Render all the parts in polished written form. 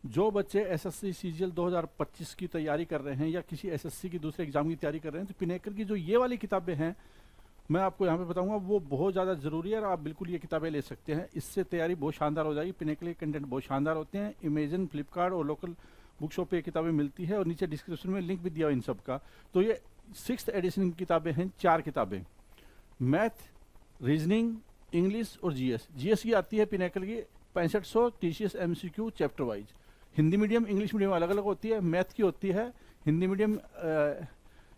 जो बच्चे SSC CGL 2025 की तैयारी कर रहे हैं या किसी एसएससी की दूसरे एग्जाम की तैयारी कर रहे हैं, तो पिनेकल की जो ये वाली किताबें हैं मैं आपको यहाँ पे बताऊंगा, वो बहुत ज़्यादा ज़रूरी है और आप बिल्कुल ये किताबें ले सकते हैं। इससे तैयारी बहुत शानदार हो जाएगी। पिनेकल के कंटेंट बहुत शानदार होते हैं। अमेजन, फ्लिपकार्ट और लोकल बुक शॉप पे ये किताबें मिलती है और नीचे डिस्क्रिप्शन में लिंक भी दिया हुआ इन सब का। तो ये 6th एडिशन की किताबें हैं, 4 किताबें, मैथ, रीजनिंग, इंग्लिश और जीएस। जीएस की आती है पिनेकल की 6500 TCS MCQ chapter wise. Hindi medium English medium अलग अलग होती है। मैथ की होती है हिंदी मीडियम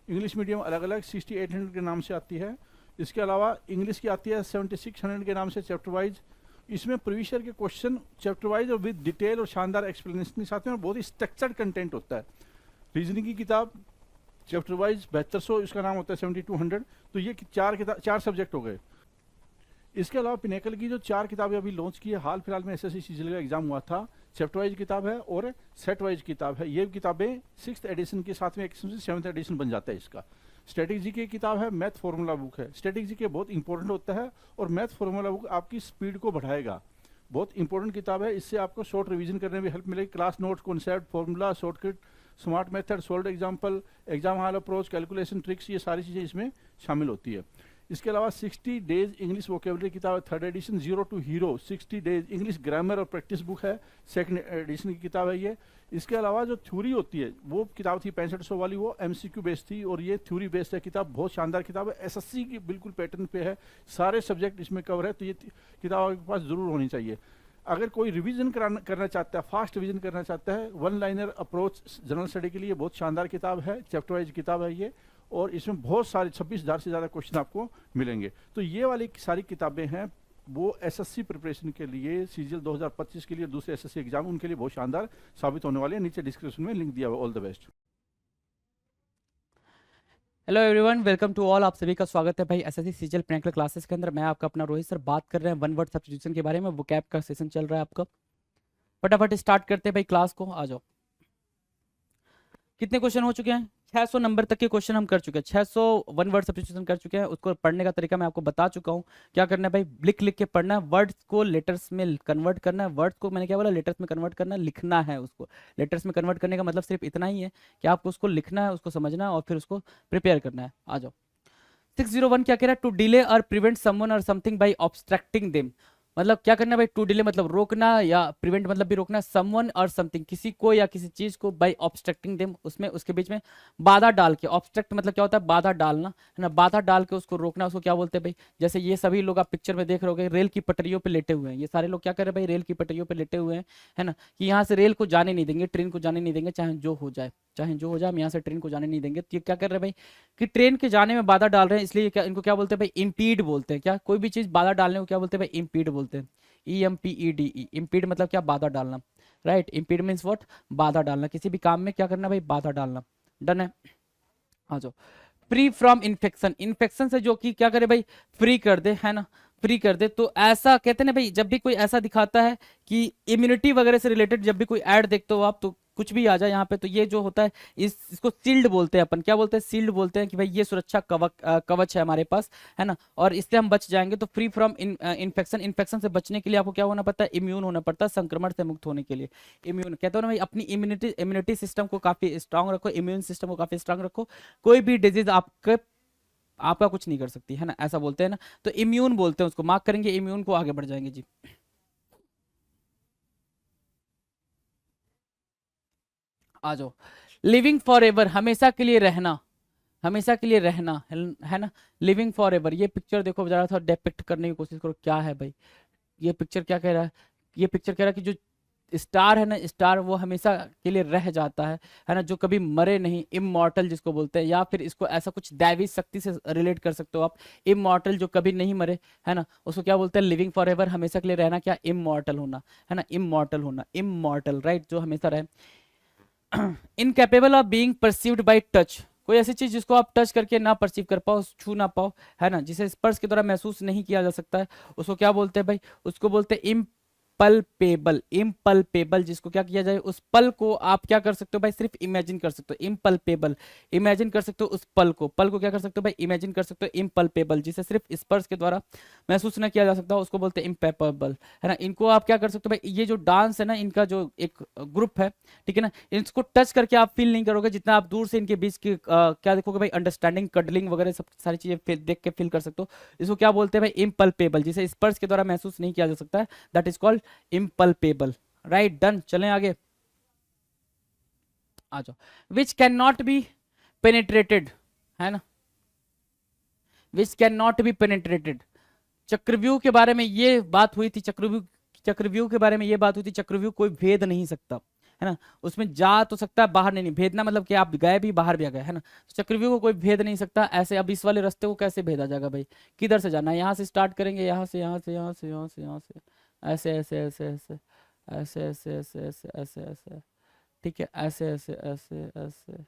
इंग्लिश मीडियम अलग अलग 6800 के नाम से आती है। इसके अलावा इंग्लिश की आती है 7600 के नाम से चैप्टर वाइज। इसमें प्रीवियस ईयर के क्वेश्चन चैप्टर वाइज और विद डिटेल और शानदार एक्सप्लेनेशन के साथ में बहुत ही स्ट्रक्चर्ड कंटेंट होता है। रीजनिंग की किताब चैप्टर वाइज 7200, इसका नाम होता है 7200। तो ये चार सब्जेक्ट हो गए। इसके अलावा पिनेकल की जो 4 किताबें अभी लॉन्च की है, हाल फिलहाल में एसएससी सीजीएल का एग्जाम हुआ था, चैप्टर वाइज किताब है और सेट वाइज किताब है। ये किताबें 6th एडिशन के साथ में एक 7th एडिशन बन जाता है इसका। स्ट्रेटेजी की किताब है, मैथ फॉर्मूला बुक है। स्ट्रेटेजी के बहुत इंपॉर्टेंट होता है और मैथ फॉर्मूला बुक आपकी स्पीड को बढ़ाएगा। बहुत इंपॉर्टेंट किताब है। इससे आपको शॉर्ट रिवीजन करने में हेल्प मिलेगी। Class notes, concept, formula, shortcut, smart method, solved example, exam hall approach, calculation tricks, ये सारी चीज़ें इसमें शामिल होती है। इसके अलावा 60 डेज इंग्लिश वोकेबलरी किताब है, 3rd edition, zero to hero 60 days English grammar और प्रैक्टिस बुक है, 2nd एडिशन की किताब है ये। इसके अलावा जो थ्योरी होती है वो किताब थी 6500 वाली, वो एमसीक्यू बेस्ड थी और ये थ्योरी बेस्ड है किताब। बहुत शानदार किताब है, एसएससी की बिल्कुल पैटर्न पे है, सारे सब्जेक्ट इसमें कवर है। तो ये किताब आपके पास जरूर होनी चाहिए। अगर कोई रिवीजन करना चाहता है, फास्ट रिवीजन करना चाहता है, 1 लाइनर अप्रोच जनरल स्टडी के लिए बहुत शानदार किताब है, चैप्टर वाइज किताब है ये। और इसमें बहुत सारे 26,000 से ज़्यादा क्वेश्चन आपको मिलेंगे। तो ये वाली सारी किताबें हैं वो एसएससी प्रिपरेशन के लिए, सीजीएल 2025 के लिए, दूसरे एसएससी एग्जाम, उनके लिए बहुत शानदार साबित होने वाले हैं। नीचे डिस्क्रिप्शन में लिंक दिया हुआ। All the best. Hello everyone, welcome to all. आप सभी का स्वागत है भाई एसएससी सीजीएल पिनेकल क्लासेस के अंदर। मैं आपका अपना रोहित सर बात कर रहे हैं वन वर्ड सब्स्टिट्यूशन के बारे में। वो कैप का सेशन चल रहा है आपका। फटाफट स्टार्ट करते हैं भाई क्लास को। आ जाओ। कितने क्वेश्चन हो चुके हैं? 600 नंबर तक के क्वेश्चन हम कर चुके हैं। 600 वन वर्ड सब्स्टिट्यूशन कर चुके हैं। उसको पढ़ने का तरीका मैं आपको बता चुका हूँ। क्या करना है भाई, लिख लिख के पढ़ना है, वर्ड्स को लेटर्स में कन्वर्ट करना है। वर्ड्स को मैंने क्या बोला, लेटर्स में कन्वर्ट करना, लिखना है उसको। लेटर्स में कन्वर्ट करने का मतलब सिर्फ इतना ही है कि आपको उसको लिखना है, उसको समझना है और फिर उसको प्रिपेयर करना है। आ जाओ। 601 क्या कह रहा है? टू डिले और प्रिवेंट समवन और समथिंग बाय ऑब्स्ट्रक्टिंग देम। मतलब क्या करना है भाई, टू डिले मतलब रोकना, या प्रिवेंट मतलब भी रोकना, समवन और समथिंग किसी को या किसी चीज को, बाय ऑब्स्ट्रक्टिंग देम उसमें उसके बीच में बाधा डाल के। ऑब्स्ट्रक्ट मतलब क्या होता है? बाधा डालना है ना, बाधा डाल के उसको रोकना। उसको क्या बोलते हैं भाई? जैसे ये सभी लोग आप पिक्चर में देख रहे होगे, रेल की पटरियों पे लेटे हुए हैं। ये सारे लोग क्या कर रहे हैं भाई? रेल की पटरियों पे लेटे हुए हैं, है ना, कि यहाँ से रेल को जाने नहीं देंगे, ट्रेन को जाने नहीं देंगे, चाहे जो हो जाए, चाहे जो हो जाए, हम यहाँ से ट्रेन को जाने नहीं देंगे। तो ये क्या कर रहे हैं भाई कि ट्रेन के जाने में बाधा डाल रहे हैं, इसलिए क्या इनको क्या बोलते हैं भाई? इम्पीड बोलते हैं। क्या कोई भी चीज बाधा डालने को क्या बोलते हैं भाई? इम्पीड बोलते हैं। EMPEDE, इम्पीड मतलब क्या? बाधा डालना। Right, impede means what? बाधा डालना। किसी भी काम में क्या करना भाई? बाधा डालना। डन है। आ जाओ। फ्री फ्रॉम इन्फेक्शन, इन्फेक्शन से जो कि क्या करे भाई? फ्री कर दे, है ना, फ्री कर दे। तो ऐसा कहते हैं ना भाई, जब भी कोई ऐसा दिखाता है कि इम्यूनिटी वगैरह से रिलेटेड जब भी कोई ऐड देखते हो आप, तो कुछ भी आ जाए यहाँ पे, तो ये जो होता है इसको सील्ड बोलते हैं अपन। क्या बोलते हैं? सील्ड बोलते हैं कि भाई ये सुरक्षा कवच है हमारे पास, है ना, और इससे हम बच जाएंगे। तो फ्री फ्रॉम इन्फेक्शन, इन्फेक्शन से बचने के लिए आपको क्या होना पड़ता है? इम्यून होना पड़ता है। संक्रमण से मुक्त होने के लिए इम्यून, कहते हो ना भाई, अपनी इम्यूनिटी सिस्टम को काफी स्ट्रांग रखो, इम्यून सिस्टम को काफी स्ट्रांग रखो। कोई भी डिजीज आपका कुछ नहीं कर सकती, है ना, ऐसा बोलते हैं ना। तो इम्यून बोलते हैं उसको, मार्क करेंगे इम्यून को, आगे बढ़ जाएंगे जी। आ जाओ। लिविंग फॉर एवर, हमेशा के लिए रहना, हमेशा के लिए रहना, है ना। लिविंग फॉर एवर, ये पिक्चर देखो जरा, थोड़ा डिपिक्ट करने की कोशिश करो क्या है भाई। ये पिक्चर क्या कह रहा है? ये पिक्चर कह रहा है कि जो स्टार है ना, स्टार वो हमेशा के लिए रह जाता है ना, जो कभी मरे नहीं, इमॉर्टल जिसको बोलते हैं। या फिर इसको ऐसा कुछ दैवी शक्ति से रिलेट कर सकते हो आप, इमॉर्टल जो कभी नहीं मरे, है ना, उसको क्या बोलते हैं? लिविंग फॉर एवर, हमेशा के लिए रहना। क्या? इमॉर्टल होना, है ना, इमॉर्टल होना, इमॉर्टल, राइट, जो हमेशा रहे। Incapable of being perceived bye touch, कोई ऐसी चीज जिसको आप टच करके ना परसीव कर पाओ, छू ना पाओ, है ना, जिसे स्पर्श के द्वारा महसूस नहीं किया जा सकता है, उसको क्या बोलते हैं भाई? उसको बोलते हैं इम्पल्पेबल, इम्पल्पेबल जिसको क्या किया जाए, उस पल को आप क्या कर सकते हो भाई, सिर्फ इमेजिन कर सकते हो, इम्पल्पेबल, इमेजिन कर सकते हो उस पल को क्या कर सकते हो भाई, इमेजिन कर सकते हो, इम्पल्पेबल जिसे सिर्फ स्पर्श के द्वारा महसूस न किया जा सकता उसको बोलते हैं इम्पेपेबल, है ना। इनको आप क्या कर सकते हो भाई, ये जो डांस है ना, इनका जो एक ग्रुप है, ठीक है ना, इसको टच करके आप फील नहीं करोगे, जितना आप दूर से इनके बीच की क्या देखोगे भाई, अंडरस्टैंडिंग, कडलिंग वगैरह सब सारी चीजें देख के फील कर सकते हो। इसको क्या बोलते हैं भाई, इम्पल्पेबल, जिसे स्पर्श के द्वारा महसूस नहीं किया जा सकता है, that is called impalpable. Right, done, चलें आगे, आ जाओ। Which can not be penetrated, है ना, which can not be penetrated. चक्रव्यूह के बारे में ये बात हुई थी, चक्रव्यूह के बारे में ये बात हुई थी, चक्रव्यूह कोई भेद नहीं सकता, है ना, उसमें जा तो सकता है, बाहर नहीं, भेदना मतलब कि आप गए भी बाहर भी आ गए, है ना, तो चक्रव्यूह को कोई भेद नहीं सकता। ऐसे अब इस वाले रास्ते को कैसे भेदा जाएगा भाई, किधर से जाना है, यहाँ से स्टार्ट करेंगे, यहाँ से, यहाँ से, यहाँ से, यहाँ से, यहाँ से, ऐसे ऐसे ऐसे ऐसे ऐसे ऐसे ऐसे ऐसे ऐसे ऐसे, ठीक है, ऐसे ऐसे ऐसे ऐसे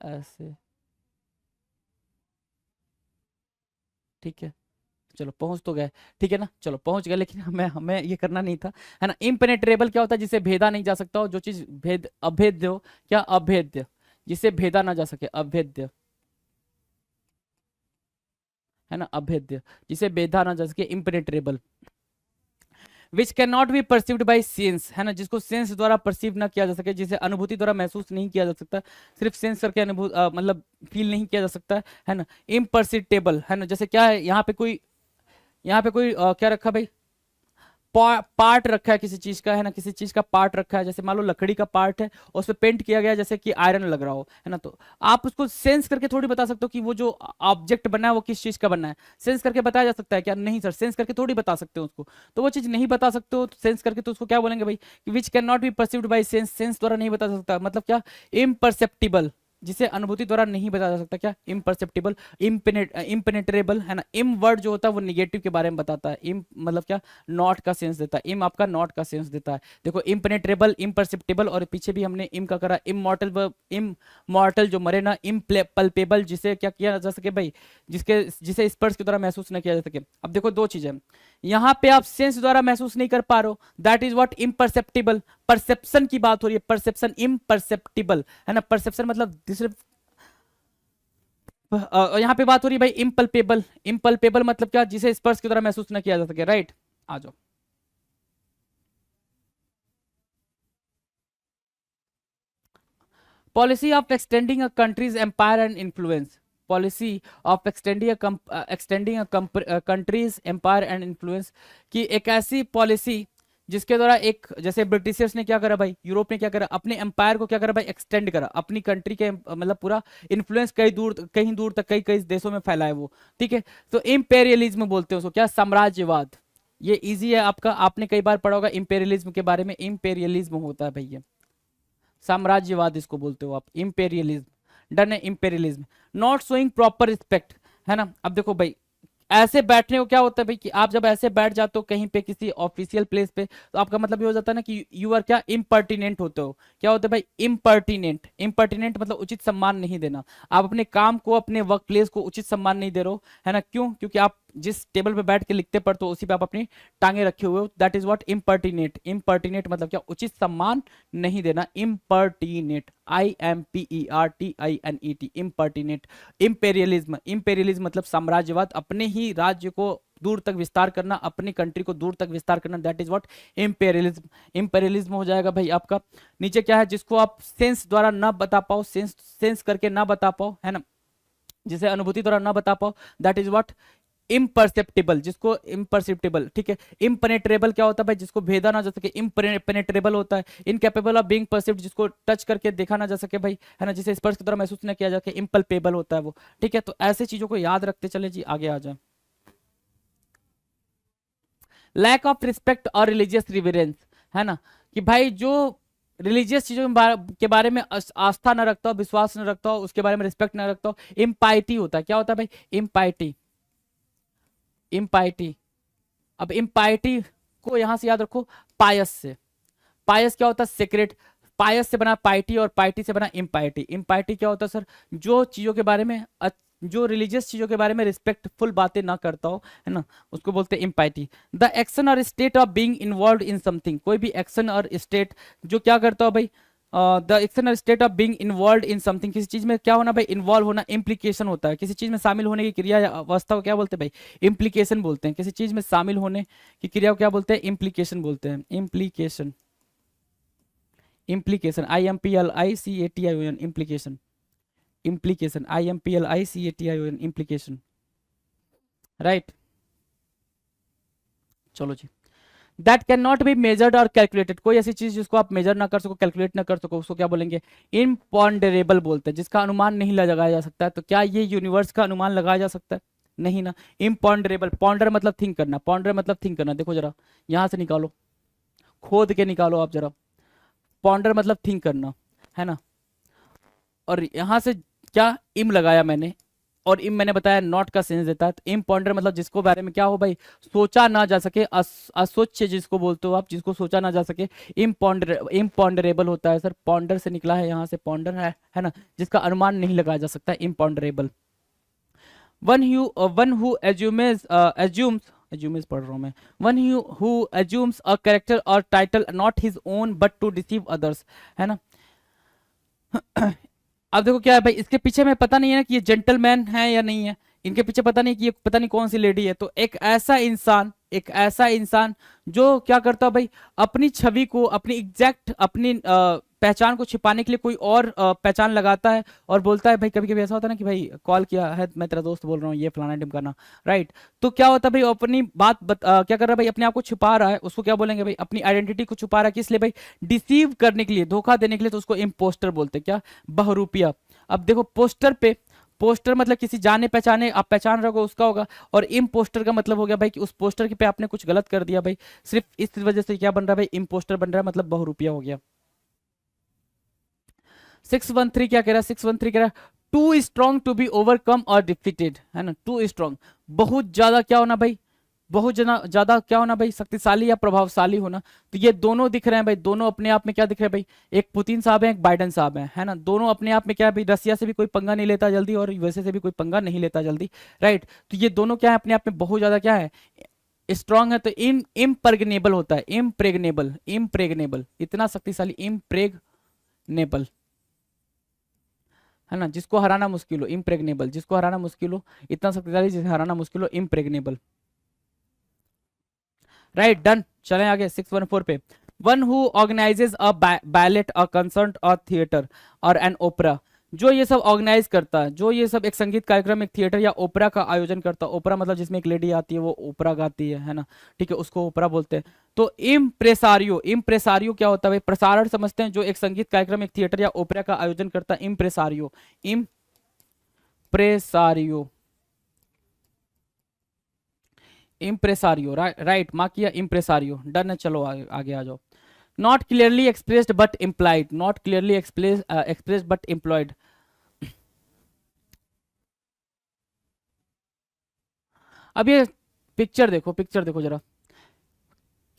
ऐसे, ठीक है, चलो पहुंच तो गए, ठीक है ना, चलो पहुंच गए, लेकिन हमें ये करना नहीं था, है ना। इम्पेनेट्रेबल क्या होता है, जिसे भेदा नहीं जा सकता हो, जो चीज अभेद्य हो, क्या अभेद्य, जिसे भेदा ना जा सके, अभेद्य, है ना, अभेद्य, जिसे भेदा ना जा सके, impenetrable. Which can not B perceived by sense, है ना, जिसको सेंस द्वारा परसीव ना किया जा सके, जिसे अनुभूति द्वारा महसूस नहीं किया जा सकता, सिर्फ सेंस करके मतलब फील नहीं किया जा सकता है ना। इम्परसिटेबल, है ना, जैसे क्या है, यहाँ पे कोई क्या रखा भाई, पार्ट रखा है किसी चीज का, है ना, किसी चीज का पार्ट रखा है, जैसे मान लो लकड़ी का पार्ट है और उस पर पेंट किया गया जैसे कि आयरन लग रहा हो, है ना, तो आप उसको सेंस करके थोड़ी बता सकते हो कि वो जो ऑब्जेक्ट बना है वो किस चीज का बना है। सेंस करके बताया जा सकता है क्या, नहीं सर, सेंस करके थोड़ी बता सकते हो उसको, तो वो चीज नहीं बता सकते हो, तो सेंस करके तो उसको क्या बोलेंगे भाई, विच can not B perceived by sense, sense द्वारा नहीं बता सकता, मतलब क्या, इम्परसेप्टिबल, जिसे अनुभूति द्वारा नहीं बताया जा सकता, क्या, इम्परसेप्टिबल, इम्पेनेट्रेबल, है ना। इम वर्ड जो होता है वो निगेटिव के बारे में बताता है, इम मतलब क्या, नॉट का सेंस देता है, इम आपका नॉट का सेंस देता है। देखो, इम्पेनेट्रेबल, इम्परसेप्टिबल, और पीछे भी हमने इम का करा, इममॉर्टल जो मरे ना, इम्पल्पेबल, जिसे क्या किया जा सके भाई, जिसे स्पर्श के द्वारा महसूस न किया जा सके। अब देखो दो चीजें, यहाँ पे आप सेंस द्वारा महसूस नहीं कर पा रहे हो, that is what, imperceptible, perception की बात हो रही है, परसेप्शन, इम्परसेप्टिबल, है ना, परसेप्शन मतलब सिर्फ, यहाँ पे बात हो रही है भाई इम्पल्पेबल, इम्पल्पेबल मतलब क्या, जिसे स्पर्श के द्वारा महसूस न किया जा सके, राइट, आ जाओ। Policy of extending a country's empire and influence, policy of extending a country's empire and influence, की एक ऐसी पॉलिसी जिसके द्वारा एक, जैसे ब्रिटिशर्स ने क्या करा भाई, यूरोप ने क्या करा, अपने एम्पायर को क्या करा भाई, एक्सटेंड करा, अपनी कंट्री के मतलब पूरा इन्फ्लुएंस कहीं दूर तक कई कई देशों में फैला है वो, ठीक है। तो इम्पेरियलिज्म बोलते हैं उसको, क्या, साम्राज्यवाद। ये इजी है आपका, आपने कई बार पढ़ा होगा इम्पेरियलिज्म के बारे में, इम्पेरियलिज्म होता है भैया, साम्राज्यवाद इसको बोलते हो आप, इंपेरियलिज्म, डन है, imperialism. Not showing proper respect, है ना। अब देखो भाई, ऐसे बैठने को क्या होता है भाई, कि आप जब ऐसे बैठ जाते हो कहीं पे किसी ऑफिशियल प्लेस पे, तो आपका मतलब ये हो जाता है ना कि यू आर क्या, इम्पर्टिनेंट होते हो, क्या होता है भाई, इम्पर्टिनेंट, इम्पर्टिनेंट मतलब उचित सम्मान नहीं देना, आप अपने काम को, अपने वर्क प्लेस को उचित सम्मान नहीं दे रहे हो, है ना, क्यों, क्योंकि आप जिस टेबल पे बैठ के लिखते पढ़ते हो उसी पे आप अपनी टांगे रखे हुए हो, दैट इज व्हाट, इम्पर्टिनेट, इम्पर्टिनेट मतलब क्या, उचित सम्मान नहीं देना, इम्पर्टिनेट, IMPERTINET, इम्पर्टिनेट। इम्पेरियलिज्म, इम्पेरियलिज्म मतलब साम्राज्यवाद, अपने ही राज्य को दूर तक विस्तार करना, अपनी कंट्री को दूर तक विस्तार करना, that is what, imperialism. Imperialism हो जाएगा भाई आपका। नीचे क्या है, जिसको आप सेंस द्वारा ना बता पाओ, सेंस करके ना बता पाओ, है ना, जिसे अनुभूति द्वारा ना बता पाओ, दैट इज व्हाट, इम्परसेप्टिबल, जिसको इम्परसेप्टिबल, ठीक है। इम्पेनेट्रेबल क्या होता है भाई, जिसको भेदा ना जा सके, इम्पेनेट्रेबल होता है। इनकैपेबल ऑफ बीइंग परसीव्ड, जिसको टच करके देखा ना जा सके भाई, है ना, जिसे स्पर्श के द्वारा महसूस न किया जा सके, इम्पल्पेबल होता है वो, ठीक है। तो ऐसे चीजों को याद रखते चले जी, आगे आ जाए। लैक ऑफ रिस्पेक्ट और रिलीजियस रिवरेंस, है ना, कि भाई जो रिलीजियस चीजों के बारे में आस्था न रखता हो, विश्वास न रखता हो, उसके बारे में रिस्पेक्ट न रखता हो, इम्पाइटी होता है। क्या होता है भाई, इम्पाइटी, इम्पाइटी। अब इम्पाइटी को यहां से याद रखो, पायस से, पायस क्या होता है, सेक्रेट, पायस से बना पाइटी और पाइटी से बना इम्पाइटी। इम्पाइटी क्या होता है सर, जो चीजों के बारे में जो रिलीजियस चीजों के बारे में रिस्पेक्टफुल बातें ना करता हो, है ना, उसको बोलते हैं इम्पाइटी। द एक्शन और state of being involve in something, कोई भी एक्शन और स्टेट जो क्या करता हो भाई, द एक्शन और state of being involve in something, किसी चीज में क्या होना भाई, इन्वॉल्व होना, इम्प्लीकेशन होता है, किसी चीज में शामिल होने की क्रिया या अवस्था को क्या बोलते हैं भाई, इम्प्लीकेशन बोलते हैं। किसी चीज में शामिल होने की क्रिया को क्या बोलते हैं, इम्प्लीकेशन बोलते हैं, implication, implication, IMPLICATION, implication, implication, IMPLICATION, implication, right. चलो जी, that can not be measured और कैलकुलेटेड, कोई ऐसी चीज जिसको आप मेजर ना कर सको, कैलकुलेट ना कर सको, उसको क्या बोलेंगे, इम्पॉन्डरेबल बोलते हैं, जिसका अनुमान नहीं लगाया जा सकता है। तो क्या ये यूनिवर्स का अनुमान लगाया जा सकता है, नहीं ना। इम्पॉन्डरेबल, पॉन्डर मतलब थिंक करना, पॉन्डर मतलब थिंक करना, देखो जरा यहां से निकालो, खोद के निकालो आप जरा, पॉन्डर मतलब थिंक करना, है ना। और यहां से क्या इम लगाया मैंने, और इम मैंने बताया नॉट का सेंस देता है। तो इम पॉन्डर मतलब जिसको बारे में क्या हो भाई, सोचा ना जा सके, असोच्य जिसको बोलते हो आप, जिसको सोचा ना जा सके, इम्पॉन्डरेबल होता है सर, पॉन्डर से निकला है, यहाँ से पॉन्डर है ना, जिसका अनुमान नहीं लगाया जा सकता, इम्पॉन्डरेबल। वन हु एज्यूम्स पढ़ रहा हूं मैं, one who assumes a character और title not his own but to deceive others, है ना। अब देखो क्या है भाई, इसके पीछे में पता नहीं है ना कि ये जेंटलमैन है या नहीं है, इनके पीछे पता नहीं कि ये पता नहीं कौन सी लेडी है। तो एक ऐसा इंसान, एक ऐसा इंसान जो क्या करता है भाई, अपनी छवि को, अपनी एग्जैक्ट, अपनी पहचान को छिपाने के लिए कोई और पहचान लगाता है और बोलता है भाई, कभी कभी ऐसा होता है ना कि भाई कॉल किया है, मैं तेरा दोस्त बोल रहा हूँ, ये फलाना ढिमकाना, राइट। तो क्या होता है भाई, अपनी बात क्या कर रहा है भाई, अपने आप को छुपा रहा है, उसको क्या बोलेंगे भाई, अपनी आइडेंटिटी को छुपा रहा है, किस लिए भाई, डिसीव करने के लिए, धोखा देने के लिए, तो उसको इम्पोस्टर बोलते हैं, क्या, बहुरूपिया। अब देखो पोस्टर पे, पोस्टर मतलब किसी जाने पहचाने, आप पहचान रहे हो उसका होगा, और इम्पोस्टर का मतलब हो गया भाई कि उस पोस्टर पे आपने कुछ गलत कर दिया भाई, सिर्फ इस वजह से क्या बन रहा है भाई, इम्पोस्टर बन रहा है, मतलब बहुरूपिया हो गया। 613 क्या कह रहा है, 613 कह रहा है too strong to be overcome और डिफीटेड, है ना, टू स्ट्रॉन्ग, बहुत ज्यादा क्या होना भाई, बहुत ज्यादा क्या होना भाई, शक्तिशाली या प्रभावशाली होना। तो ये दोनों दिख रहे हैं भाई, दोनों अपने आप में क्या दिख रहे हैं भाई, एक पुतिन साहब है, एक बाइडेन साहब है ना, दोनों अपने आप में क्या है भाई, रसिया से भी कोई पंगा नहीं लेता जल्दी, और यूएसए से भी कोई पंगा नहीं लेता जल्दी, राइट। तो ये दोनों क्या है, अपने आप में बहुत ज्यादा क्या है, स्ट्रांग है। तो इम्प्रेग्नेबल होता है, इम्प्रेग्नेबल, इम्प्रेग्नेबल, इतना शक्तिशाली, इम्प्रेग्नेबल, है ना, जिसको हराना मुश्किल हो, इम्प्रेग्नेबल, जिसको हराना मुश्किल हो, इतना शक्तिशाली जिसे हराना मुश्किल हो, इम्प्रेग्नेबल, राइट, डन। चलें आगे 614 पे, one who organises a ballot, a concert, a theatre और एन ओपरा, जो ये सब ऑर्गेनाइज करता है, जो ये सब एक संगीत कार्यक्रम, एक थिएटर या ओपरा का आयोजन करता है, ओपरा मतलब जिसमें एक लेडी आती है वो ओपरा गाती है ना, ठीक है, उसको ओपरा बोलते हैं। तो इम्प्रेसारियो, इम्प्रेसारियो क्या होता है भाई, प्रसारण समझते हैं, जो एक संगीत कार्यक्रम, एक थिएटर या ओपरा का आयोजन करता है, इम्प्रेसारियो, इम्प्रेसारियो, इम्प्रेसारियो, राइट, मार्क किया, इम्प्रेसारियो, डन है। चलो आगे, आगे आ जाओ। Not clearly expressed but implied, not clearly expressed but employed, अब ये पिक्चर देखो, पिक्चर देखो जरा,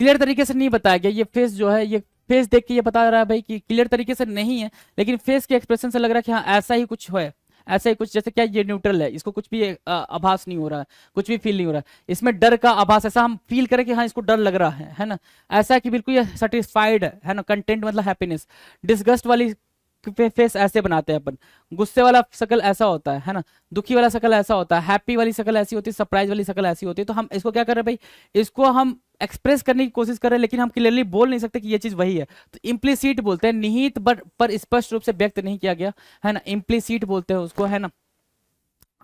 क्लियर तरीके से नहीं बताया गया, ये फेस जो है, ये फेस देख के ये बता रहा है भाई कि क्लियर तरीके से नहीं है, लेकिन फेस के एक्सप्रेशन से लग रहा है कि हाँ ऐसा ही कुछ है, ऐसा ही कुछ, जैसे क्या ये न्यूट्रल है, इसको कुछ भी आभास नहीं हो रहा है, कुछ भी फील नहीं हो रहा है, इसमें डर का आभास, ऐसा हम फील करें कि हाँ इसको डर लग रहा है ना, ऐसा कि बिल्कुल ये सेटिस्फाइड है ना, कंटेंट मतलब हैप्पीनेस। डिस्गस्ट वाली फेस ऐसे बनाते हैं अपन, गुस्से वाला शकल ऐसा होता है ना, दुखी वाला शकल ऐसा होता है, हैप्पी वाली शकल ऐसी होती है, सरप्राइज वाली शकल ऐसी होती है। तो हम इसको क्या कर रहे हैं भाई, इसको हम एक्सप्रेस करने की कोशिश कर रहे हैं, लेकिन हम क्लियरली बोल नहीं सकते कि ये चीज वही है। तो इम्प्लीसिट बोलते हैं, निहित पर स्पष्ट रूप से व्यक्त नहीं किया गया, है ना, इम्प्लीसिट बोलते हैं उसको, है ना।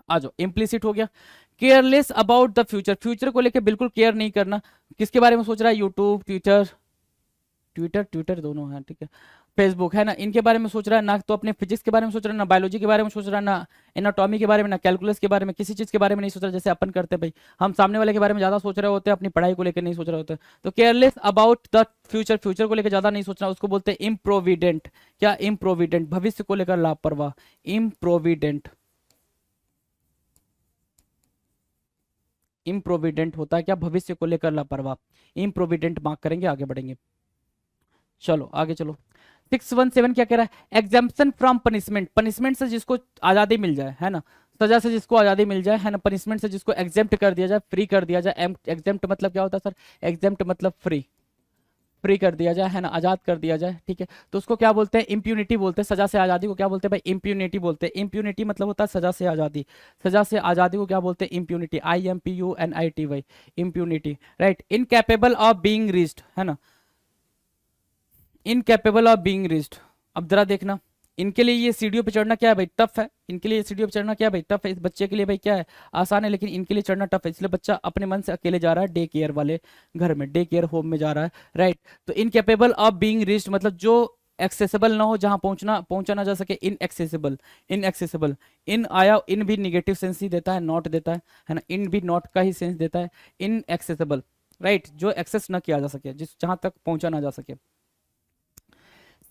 आ जाओ, इम्प्लीसिट हो गया। Careless about the future, future को लेकर बिल्कुल केयर नहीं करना, किसके बारे में सोच रहा है, यूट्यूब, ट्विटर, ट्विटर ट्विटर दोनों है, ठीक है, फेसबुक, है ना, इनके बारे में सोच रहा है ना, तो अपने फिजिक्स के बारे में सोच रहा है ना, बायोलॉजी के बारे में सोच रहा है ना, एनाटॉमी के बारे में ना, कैलकुलस के बारे में, किसी चीज के बारे में नहीं सोच रहा, जैसे अपन करते हैं भाई, हम सामने वाले के बारे में ज्यादा सोच रहे होते हैं, अपनी पढ़ाई को लेकर नहीं सोच रहे होते। तो careless about the future, future को लेकर ज्यादा नहीं सोचना, उसको बोलते हैं इम्प्रोविडेंट, क्या, इम्प्रोविडेंट, भविष्य को लेकर लापरवाह, इम्प्रोविडेंट, इम्प्रोविडेंट होता है क्या, भविष्य को लेकर लापरवाह, इम्प्रोविडेंट मार्क करेंगे, आगे बढ़ेंगे। चलो आगे चलो, 617 क्या कह रहा है, एग्जाम्पशन फ्रॉम पनिशमेंट, पनिशमेंट से जिसको आजादी मिल जाए, है ना, सजा से जिसको आज़ादी मिल जाए, है ना, पनिशमेंट से जिसको एग्जेम्प्ट कर दिया जाए, फ्री कर दिया जाए। एग्जेम्प्ट मतलब क्या होता है सर? एग्जेम्प्ट मतलब फ्री, फ्री कर दिया जाए, है ना, आजाद कर दिया जाए, ठीक है, तो उसको क्या बोलते हैं? इम्प्यूनिटी बोलते हैं। सजा से आजादी को क्या बोलते हैं भाई? इम्प्यूनिटी बोलते हैं। इम्प्यूनिटी मतलब होता है सजा से आजादी। सजा से आजादी को क्या बोलते हैं? Impunity. IMPUNITY, impunity, right. Incapable of being reached, है ना, इनकैपेबल ऑफ बीइंग रीच्ड। अब जरा देखना, इनके लिए ये सीढ़ियों पे चढ़ना क्या है भाई? टफ है। इनके लिए सीढ़ियों पे चढ़ना क्या है भाई? टफ है। इस बच्चे के लिए भाई क्या है? आसान है, लेकिन इनके लिए चढ़ना टफ है। इसलिए बच्चा अपने मन से अकेले जा रहा है डे केयर वाले घर में, डे केयर होम में जा रहा है, राइट। तो इनकेपेबल ऑफ बीइंग रीच्ड मतलब जो एक्सेसिबल ना हो, जहां पहुंचा ना जा सके, इनएक्सेसिबल। इनएक्सेसिबल, इन आया, इन भी निगेटिव सेंस ही देता है, नॉट देता है ना, इन भी नॉट का ही सेंस देता है। इनएक्सेसिबल, राइट, जो एक्सेस ना किया जा सके, जिस जहां तक पहुंचा ना जा सके।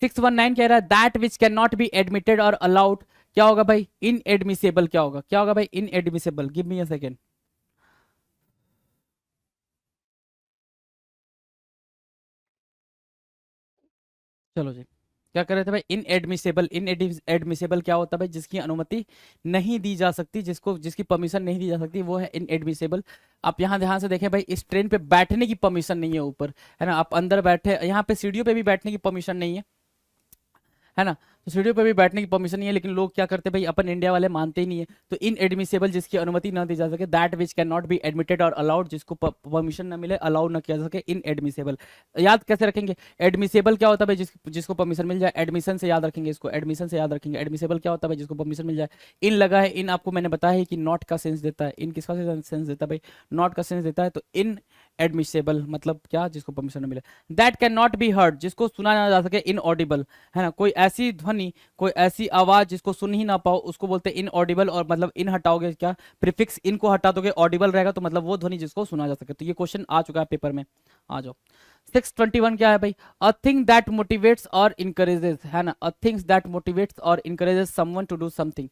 619 कह रहा है that which can not be admitted और अलाउड, क्या होगा भाई? इनएडमिसेबल। क्या होगा? क्या होगा भाई? Inadmissible. Give me a second. चलो जी, क्या कर रहे थे भाई? इनएडमिसेबल। इनएडमिसेबल क्या होता है भाई? जिसकी अनुमति नहीं दी जा सकती, जिसकी परमिशन नहीं दी जा सकती, वो है इनएडमिसेबल। आप यहाँ ध्यान से देखें भाई, इस ट्रेन पे बैठने की परमिशन नहीं है ऊपर, है ना, आप अंदर बैठे, यहाँ पे सीढ़ियों पे भी बैठने की परमिशन नहीं है ना, तो सीढ़ियों पे भी बैठने की परमिशन नहीं है, लेकिन लोग क्या करते भाई? अपन इंडिया वाले मानते ही नहीं है। तो इनएडमिसेबल, जिसकी अनुमति ना दी जा सके, that which can not be admitted और अलाउड, जिसको परमिशन ना मिले, अलाउ ना किया जा सके, इनएडमिसेबल। याद कैसे रखेंगे? एडमिसेबल क्या होता है भाई? जिसको परमिशन मिल जाए। एडमिशन से याद रखेंगे इसको, एडमिशन से याद रखेंगे। एडमिसेबल क्या होता है भाई? जिसको परमिशन मिल जाए। इन लगा है, इन आपको मैंने बताया है कि नॉट का सेंस देता है। इन किसका सेंस देता है भाई? नॉट का सेंस देता है। तो इन एडमिसेबल मतलब क्या? जिसको परमिशन न मिले। That can not be heard, जिसको सुना ना जा सके, इनऑडिबल, है ना, कोई ऐसी ध्वनि, कोई ऐसी आवाज जिसको सुन ही ना पाओ, उसको बोलते हैं इनऑडिबल। और मतलब इन हटाओगे क्या? प्रीफिक्स इन को हटा दोगे, ऑडिबल रहेगा, तो मतलब वो ध्वनि जिसको सुना जा सके। तो ये क्वेश्चन आ चुका है पेपर में, आ जाओ। 621 क्या है भाई? अ थिंग दैट मोटिवेट्स और इंकरेजेस, है ना, अ थिंग्स दैट मोटिवेट्स और encourages someone to do something.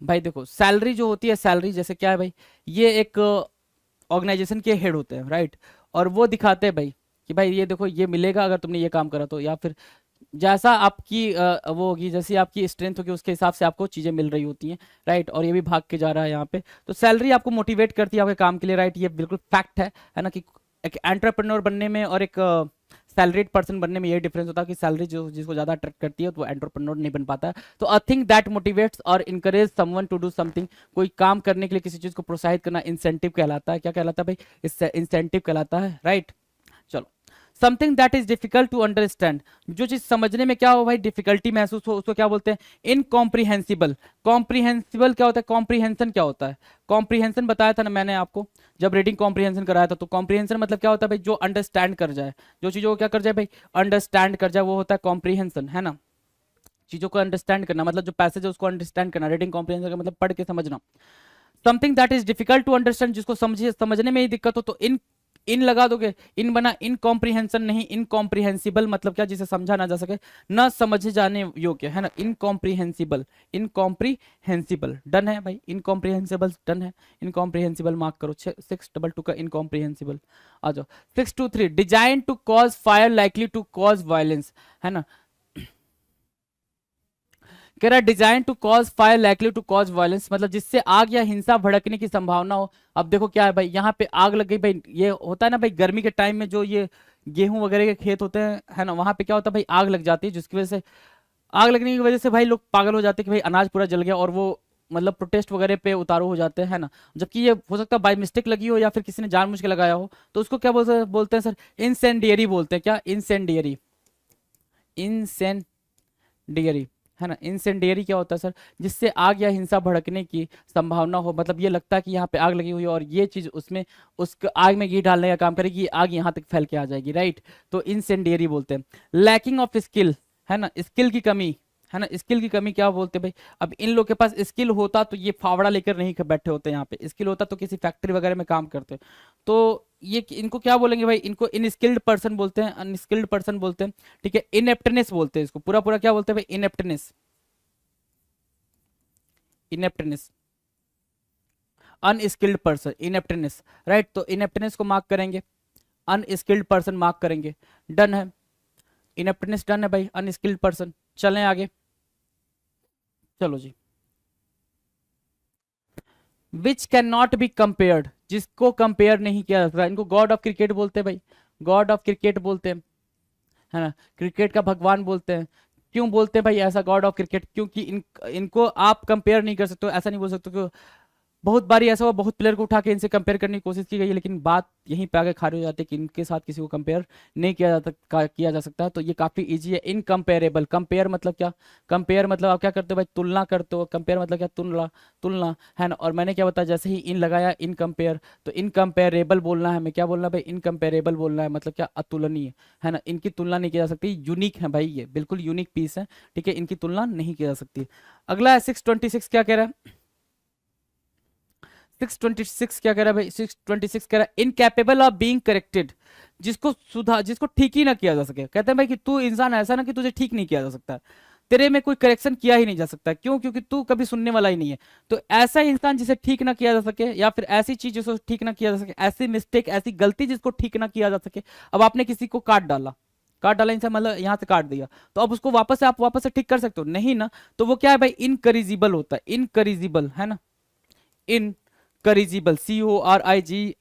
भाई देखो, सैलरी जो होती है, सैलरी जैसे क्या है भाई? ये एक ऑर्गेनाइजेशन के हेड होते हैं, राइट, और वो दिखाते हैं भाई कि भाई ये देखो, ये मिलेगा अगर तुमने ये काम करा तो, या फिर जैसा आपकी वो होगी, जैसी आपकी स्ट्रेंथ होगी, उसके हिसाब से आपको चीजें मिल रही होती हैं, राइट। और ये भी भाग के जा रहा है यहाँ पे, तो सैलरी आपको मोटिवेट करती है आपके काम के लिए, राइट। ये बिल्कुल फैक्ट है ना, कि एक एंटरप्रेन्योर बनने में और एक सैलरीड पर्सन बनने में ये डिफरेंस होता है कि सैलरी जो जिसको ज्यादा अट्रैक्ट करती है, तो वो एंटरप्रेन्योर नहीं बन पाता है। तो अ थिंग दैट मोटिवेट्स और encourage someone to do something, कोई काम करने के लिए किसी चीज को प्रोत्साहित करना, इंसेंटिव कहलाता है। क्या कहलाता है भाई? इससे इंसेंटिव कहलाता है, राइट। चलो, something that is difficult to understand, जो चीज समझने में क्या हो भाई, डिफिकल्टी महसूस हो, उसको क्या बोलते हैं? इनकॉम्प्रिहेंसिबल। कॉम्प्रिहेंसिबल क्या होता है? कॉम्प्रिहेंशन क्या होता है? कॉम्प्रिहेंशन बताया था ना मैंने आपको जब रीडिंग कॉम्प्रिहेंशन कराया था। तो कॉम्प्रिहेंशन मतलब क्या होता है भाई? जो अंडरस्टैंड कर जाए, जो चीजों को क्या कर जाए भाई? अंडरस्टैंड कर जाए, वो होता है कॉम्प्रिहेंशन, है ना। चीजों को अंडरस्टैंड करना, मतलब जो पैसेज है उसको अंडरस्टैंड करना। रीडिंग कॉम्प्रिहेंशन का मतलब पढ़ के समझना। Something that is difficult to understand, जिसको समझने में ही दिक्कत हो, तो इन लगा दोगे, इन बना इनकॉम्प्रिहेंशन नहीं, इनकॉम्प्रिहेंसिबल मतलब क्या? जिसे समझा ना जा सके, न समझे जाने योग्य, है ना, इनकॉम्प्रिहेंसिबल। इनकॉम्प्रिहेंसिबल डन है भाई, इनकॉम्प्रिहेंसिबल डन है। इनकॉम्प्रिहेंसिबल मार्क करो। 622 का इनकॉम्प्रिहेंसिबल आ जाओ। 623 design to cause fire likely to cause violence, है ना, कह रहा है design to cause fire likely to cause violence, मतलब जिससे आग या हिंसा भड़कने की संभावना हो। अब देखो क्या है भाई, यहाँ पे आग लग गई भाई, ये होता है ना भाई, गर्मी के टाइम में जो ये गेहूं वगैरह के खेत होते हैं, है ना, वहां पे क्या होता है भाई? आग लग जाती है, जिसकी वजह से, आग लगने की वजह से भाई लोग पागल हो जाते हैं कि भाई अनाज पूरा जल गया, और वो मतलब प्रोटेस्ट वगैरह पे उतारू हो जाते हैं, है ना। जबकि ये हो सकता है बाय मिस्टेक लगी हो, या फिर किसी ने जानबूझ के लगाया हो, तो उसको क्या बोलते हैं सर? इंसेंडियरी बोलते हैं। क्या? इंसेंडियरी, इंसेंडियरी, है ना। इंसेंडियरी क्या होता है सर? जिससे आग या हिंसा भड़कने की संभावना हो, मतलब ये लगता है कि यहाँ पे आग लगी हुई है, और ये चीज उसमें उस आग में घी डालने का काम करेगी, आग यहाँ तक फैल के आ जाएगी, राइट। तो इंसेंडियरी बोलते हैं। लैकिंग ऑफ स्किल, है ना, स्किल की कमी, है ना, स्किल की कमी क्या बोलते हैं भाई? अब इन लोग के पास स्किल होता तो ये फावड़ा लेकर नहीं बैठे होते यहाँ पे, स्किल होता तो किसी फैक्ट्री वगैरह में काम करते। तो ये इनको क्या बोलेंगे भाई? इनको इनस्किल्ड पर्सन बोलते हैं, अनस्किल्ड पर्सन बोलते हैं, ठीक है। इनेप्टनेस बोलते हैं इसको, पूरा पूरा क्या बोलते हैं भाई? इनेप्टनेस, इनेप्टनेस, अनस्किल्ड पर्सन, इनेप्टनेस, राइट। तो इनेप्टनेस को मार्क करेंगे, अनस्किल्ड पर्सन मार्क करेंगे। डन है, इनेप्टनेस डन है भाई, अनस्किल्ड पर्सन। चलें आगे, चलो जी। Which can not be compared, जिसको कंपेयर नहीं किया जा सकता। इनको गॉड ऑफ क्रिकेट बोलते हैं भाई, गॉड ऑफ क्रिकेट बोलते हैं, है ना, क्रिकेट का भगवान बोलते हैं। क्यों बोलते हैं भाई ऐसा गॉड ऑफ क्रिकेट? क्योंकि इनको आप कंपेयर नहीं कर सकते हो, ऐसा नहीं बोल सकते कि बहुत बारी ऐसा हुआ, बहुत प्लेयर को उठा के इनसे कंपेयर करने की कोशिश की गई है, लेकिन बात यहीं पे आगे खारी हो जाती है कि इनके साथ किसी को कंपेयर नहीं किया जा सकता। तो ये काफी इजी है। इनकम्पेरेबल, कंपेयर मतलब क्या? कंपेयर मतलब आप क्या करते हो भाई? तुलना करते हो। कंपेयर मतलब क्या? तुलना, तुलना, है ना। और मैंने क्या बताया, जैसे ही इन लगाया, इन कंपेयर, तो इनकम्पेरेबल बोलना है हमें। क्या बोलना है भाई? इनकम्पेरेबल बोलना है, मतलब क्या? अतुलनीय, है ना। इनकी तुलना नहीं की जा सकती, यूनिक है भाई, ये बिल्कुल यूनिक पीस है, ठीक है, इनकी तुलना नहीं की जा सकती। अगला है 626, क्या कह रहा है? 626 क्या कह रहा है भाई? 626 कह रहा है इनकैपेबल ऑफ बीइंग करेक्टेड, जिसको ठीक ही ना किया जा सके। कहते हैं भाई कि तू इंसान ऐसा ना कि तुझे ठीक नहीं किया जा सकता, तेरे में कोई करेक्शन किया ही नहीं जा सकता। क्यों? क्योंकि तू कभी सुनने वाला ही नहीं है। तो ऐसा इंसान जिसे ठीक ना किया जा सके, या फिर ऐसी चीज जिसको ठीक ना किया जा सके, ऐसी मिस्टेक, ऐसी गलती जिसको ठीक ना किया जा सके। अब आपने किसी को काट डाला इंसान, मतलब यहाँ से काट दिया, तो अब उसको आप वापस से ठीक कर सकते हो? नहीं ना। तो वो क्या है भाई? इनकरिजिबल होता है, इनकरिजिबल, है ना। इनकरिजिबल, CORIGIBLE,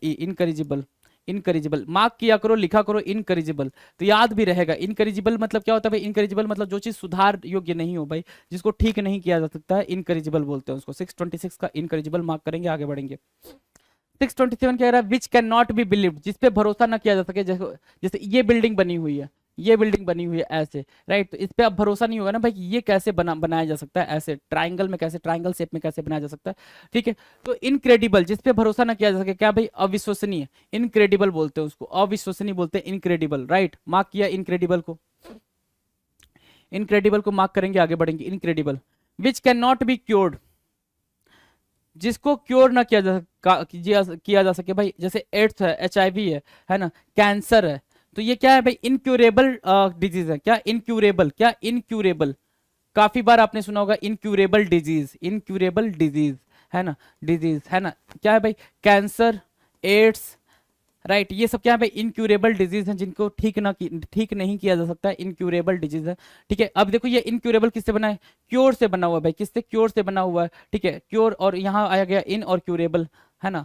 इनकरिजिबल, इनकरिजिबल। मार्क किया करो, लिखा करो इनकरिजिबल, तो याद भी रहेगा। इनकरिजिबल मतलब क्या होता है भाई? इनकरिजिबल मतलब जो चीज सुधार योग्य नहीं हो भाई, जिसको ठीक नहीं किया जा सकता है, इनकरिजिबल बोलते हैं उसको। 626 का इनकरिजिबल मार्क करेंगे, आगे बढ़ेंगे। 627 कह रहा है विच कैन नॉट बी बिलीव, जिसपे भरोसा ना किया जा सके। जैसे जैसे ये बिल्डिंग बनी हुई है, ये बिल्डिंग बनी हुई है ऐसे, राइट, तो इस पे अब भरोसा नहीं होगा ना भाई कि ये कैसे बनाया जा सकता है, ऐसे ट्राइंगल में कैसे, ट्राइंगल शेप में कैसे बनाया जा सकता है, ठीक है। तो इनक्रेडिबल, जिस पे भरोसा ना किया जा सके, क्या भाई? अविश्वसनीय, इनक्रेडिबल बोलते हैं उसको, अविश्वसनीय बोलते हैं इनक्रेडिबल, राइट। मार्क किया इनक्रेडिबल को, इनक्रेडिबल को मार्क करेंगे, आगे बढ़ेंगे। Incredible, which can not be cured, जिसको क्योर ना किया जा सके भाई। जैसे एड्स है, HIV है ना, कैंसर है, तो ये क्या है भाई? इनक्यूरेबल डिजीज है। क्या? इनक्यूरेबल, क्या? इनक्यूरेबल। काफी बार आपने सुना होगा इनक्यूरेबल डिजीज, इनक्यूरेबल डिजीज, है ना, डिजीज, है ना। क्या है भाई? कैंसर, एड्स, राइट, ये सब क्या है भाई? इनक्यूरेबल डिजीज हैं, जिनको ठीक नहीं किया जा सकता, इनक्यूरेबल डिजीज है, ठीक है। अब देखो ये इनक्यूरेबल किससे बना है? क्योर से बना हुआ है भाई। किससे? क्योर से बना हुआ है, ठीक है। क्योर, और यहाँ आया गया इन और क्यूरेबल, है ना,